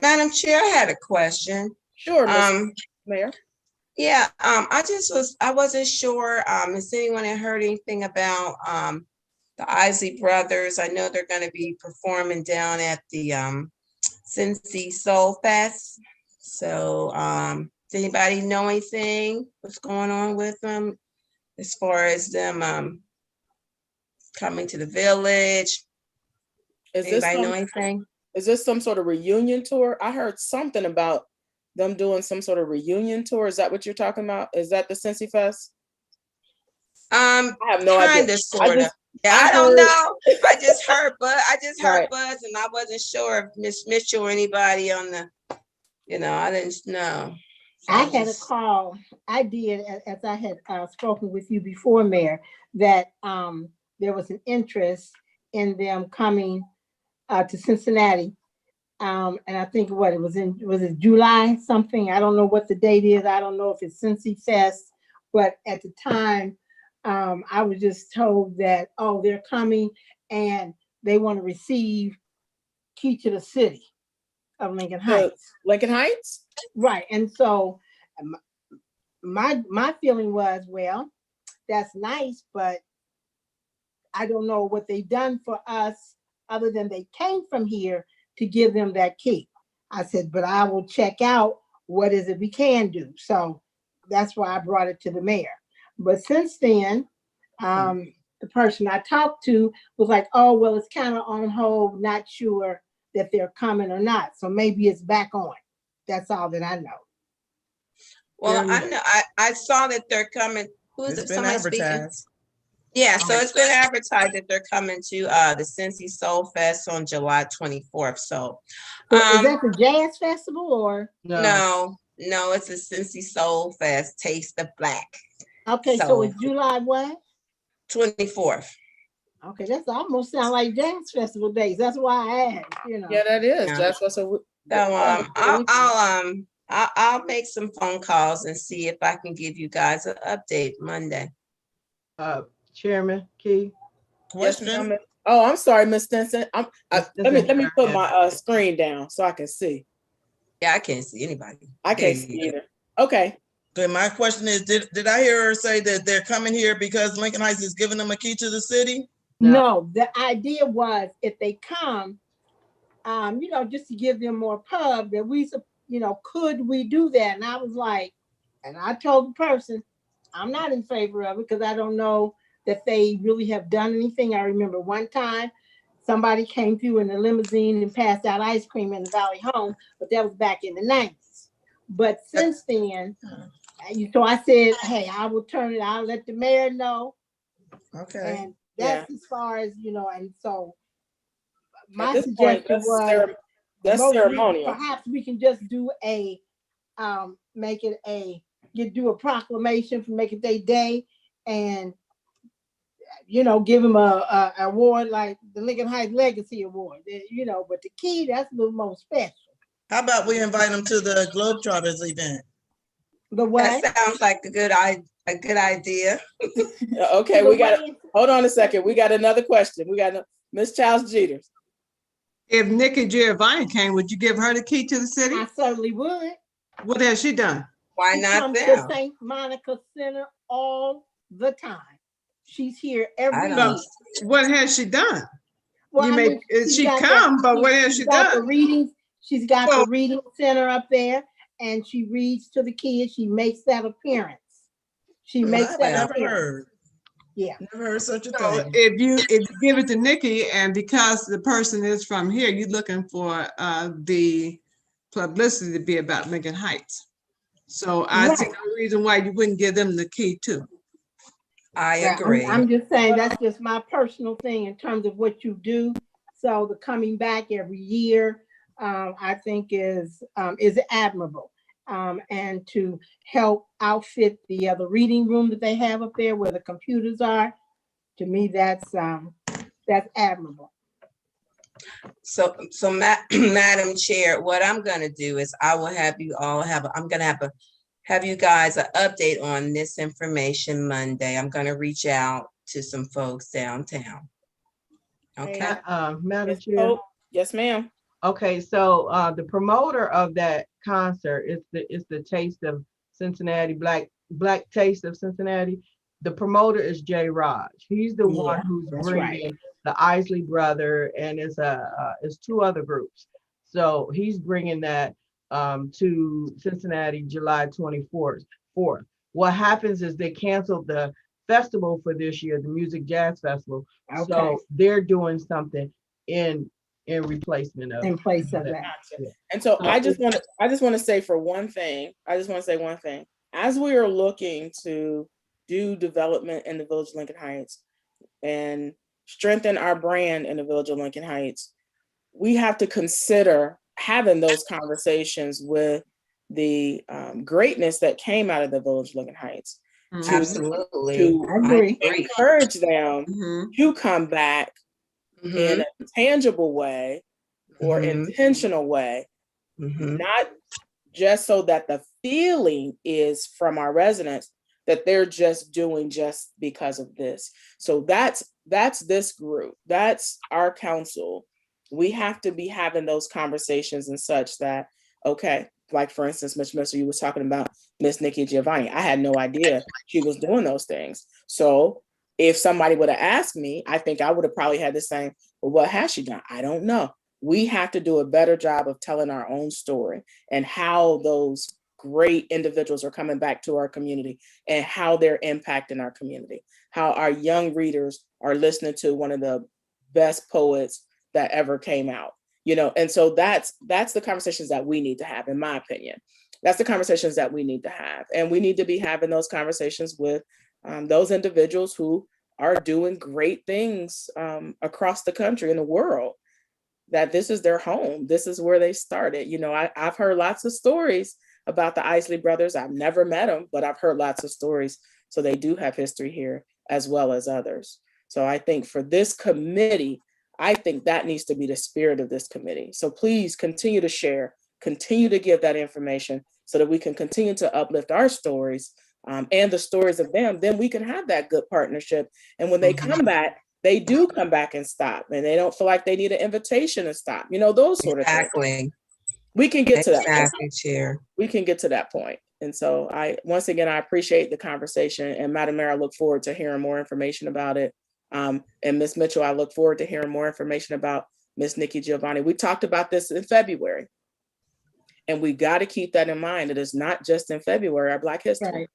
Madam Chair, I had a question. Sure, Ms. Mayor. Yeah, I wasn't sure, has anyone had heard anything about the Isley Brothers? I know they're gonna be performing down at the Cincy Soul Fest. So does anybody know anything? What's going on with them as far as them coming to the village? Anybody know anything? Is this some sort of reunion tour? I heard something about them doing some sort of reunion tour. Is that what you're talking about? Is that the Cincy Fest? I have no idea. Sort of. Yeah, I don't know. I just heard buzz and I wasn't sure if Miss Mitchell or anybody on the, I didn't know. So I had a call. I did, as I had spoken with you before, Mayor, that there was an interest in them coming to Cincinnati. And I think was it July something? I don't know what the date is. I don't know if it's Cincy Fest, but at the time, I was just told that, oh, they're coming and they want to receive key to the city of Lincoln Heights. Lincoln Heights? Right. And so my feeling was, well, that's nice, but I don't know what they've done for us other than they came from here to give them that key. I said, but I will check out what is it we can do. So that's why I brought it to the mayor. But since then, the person I talked to was like, oh, well, it's kind of on hold, not sure that they're coming or not. So maybe it's back on. That's all that I know. Well, I know I saw that they're coming. Who is it? Somebody speaking? Yeah, so it's been advertised that they're coming to the Cincy Soul Fest on July 24th. So is that the jazz festival or? No, it's the Cincy Soul Fest, Taste of Black. Okay, so it's July what? 24th. Okay, that's almost sound like Jazz Festival days. That's why I asked, you know. Yeah, that is. Yeah. That's what's a. So I'll make some phone calls and see if I can give you guys an update Monday. Chairman Key. Yes, Question? ma'am. Oh, I'm sorry, Miss Stinson. Let me Stinson, put yeah. my screen down so I can see. Yeah, I can't see anybody. I There can't see you go. either. Okay. Okay, my question is, did I hear her say that they're coming here because Lincoln Heights is giving them a key to the city? No, the idea was if they come, you know, just to give them more pub, that we, you know, could we do that? And I was like, and I told the person, I'm not in favor of it because I don't know that they really have done anything. I remember one time somebody came through in a limousine and passed out ice cream in the Valley Home, but that was back in the 90s. But since then, so I said, hey, I will turn it, I'll let the mayor know. Okay. And that's as far as, you know, and so my At this point, suggestion was that's ceremonial. perhaps we can just do a make it a do a proclamation for Make It Their Day and you know give them a award like the Lincoln Heights Legacy Award, you know, but the key that's a little more special. How about we invite them to the Globetrotters event? The what? That sounds like a good idea. Okay, we got hold on a second. We got another question. We got Miss Charles Jeters. If Nikki Giovanni came, would you give her the key to the city? I certainly would. What has she done? Why She not comes them? to St. Monica Center all the time. She's here every don't- week. What has she done? Well, You I may mean, she's she got come, but what has she's she got the done? readings. She's got Well- the reading center up there, and she reads to the kids. She makes that appearance. She makes I've that never appearance. heard. Yeah. Never heard such a So thing. if you give it to Nikki, and because the person is from here, you're looking for the publicity to be about Lincoln Heights. So I see Right. no reason why you wouldn't give them the key too. I Yeah, agree. I'm just saying that's just my personal thing in terms of what you do. So the coming back every year, I think is admirable. And to help outfit the other reading room that they have up there where the computers are, to me that's admirable. So Madam Chair, what I'm gonna do is I will have you all I'm gonna have you guys an update on this information Monday. I'm gonna reach out to some folks downtown. Okay. Madam Chair. Yes, ma'am. Okay, so the promoter of that concert is the Taste of Cincinnati, Black Taste of Cincinnati. The promoter is Jay Raj. He's the one who's bringing the Isley Brother, and it's two other groups. So he's bringing that to Cincinnati July 24th. What happens is they canceled the festival for this year, the Music Jazz Festival. Okay. So they're doing something in replacement of In place of that. Yeah. And so I just want to say one thing. As we are looking to do development in the Village of Lincoln Heights and strengthen our brand in the Village of Lincoln Heights, we have to consider having those conversations with the greatness that came out of the Village of Lincoln Heights. Absolutely. To encourage them to come back in a tangible way or intentional way, not just so that the feeling is from our residents that they're just doing just because of this. So that's this group, that's our council. We have to be having those conversations and such that, okay, like for instance, Mr. you was talking about Miss Nikki Giovanni. I had no idea she was doing those things. So if somebody would have asked me, I think I would have probably had the same, well, what has she done? I don't know. We have to do a better job of telling our own story and how those great individuals are coming back to our community and how they're impacting our community, how our young readers are listening to one of the best poets that ever came out, and so that's the conversations that we need to have, in my opinion. That's the conversations that we need to have. And we need to be having those conversations with those individuals who are doing great things across the country and the world, that this is their home. This is where they started. I've heard lots of stories about the Isley Brothers. I've never met them, but I've heard lots of stories. So they do have history here as well as others. So I think for this committee, I think that needs to be the spirit of this committee. So please continue to share, continue to give that information so that we can continue to uplift our stories and the stories of them. Then we can have that good partnership. And when they come back, they do come back and stop, and they don't feel like they need an invitation to stop, you know, those sort of things. Exactly. We can get to that. Exactly, Chair. We can get to that point. And so once again, I appreciate the conversation, and Madam Mayor, I look forward to hearing more information about it. And Ms. Mitchell, I look forward to hearing more information about Ms. Nikki Giovanni. We talked about this in February, and we got to keep that in mind. It is not just in February, our Black History. Right.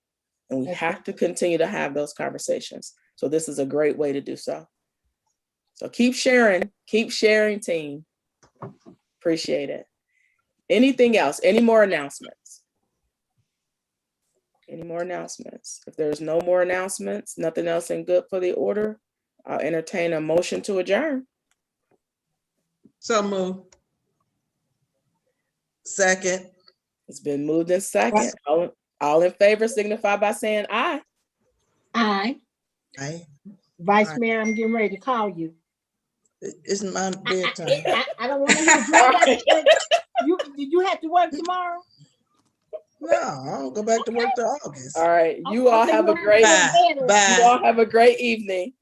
And we have to continue to have those conversations. So this is a great way to do so. So keep sharing, team. Appreciate it. Anything else? Any more announcements? Any more announcements? If there's no more announcements, nothing else in good for the order, I'll entertain a motion to adjourn. So moved. Second. It's been moved in second. All in favor signify by saying aye. Aye. Aye. Vice Mayor, I'm getting ready to call you. It's my bedtime. I don't want to hear you have to work tomorrow? No, I don't go back to work till August. All right. You all have a great Bye. You all have a great evening.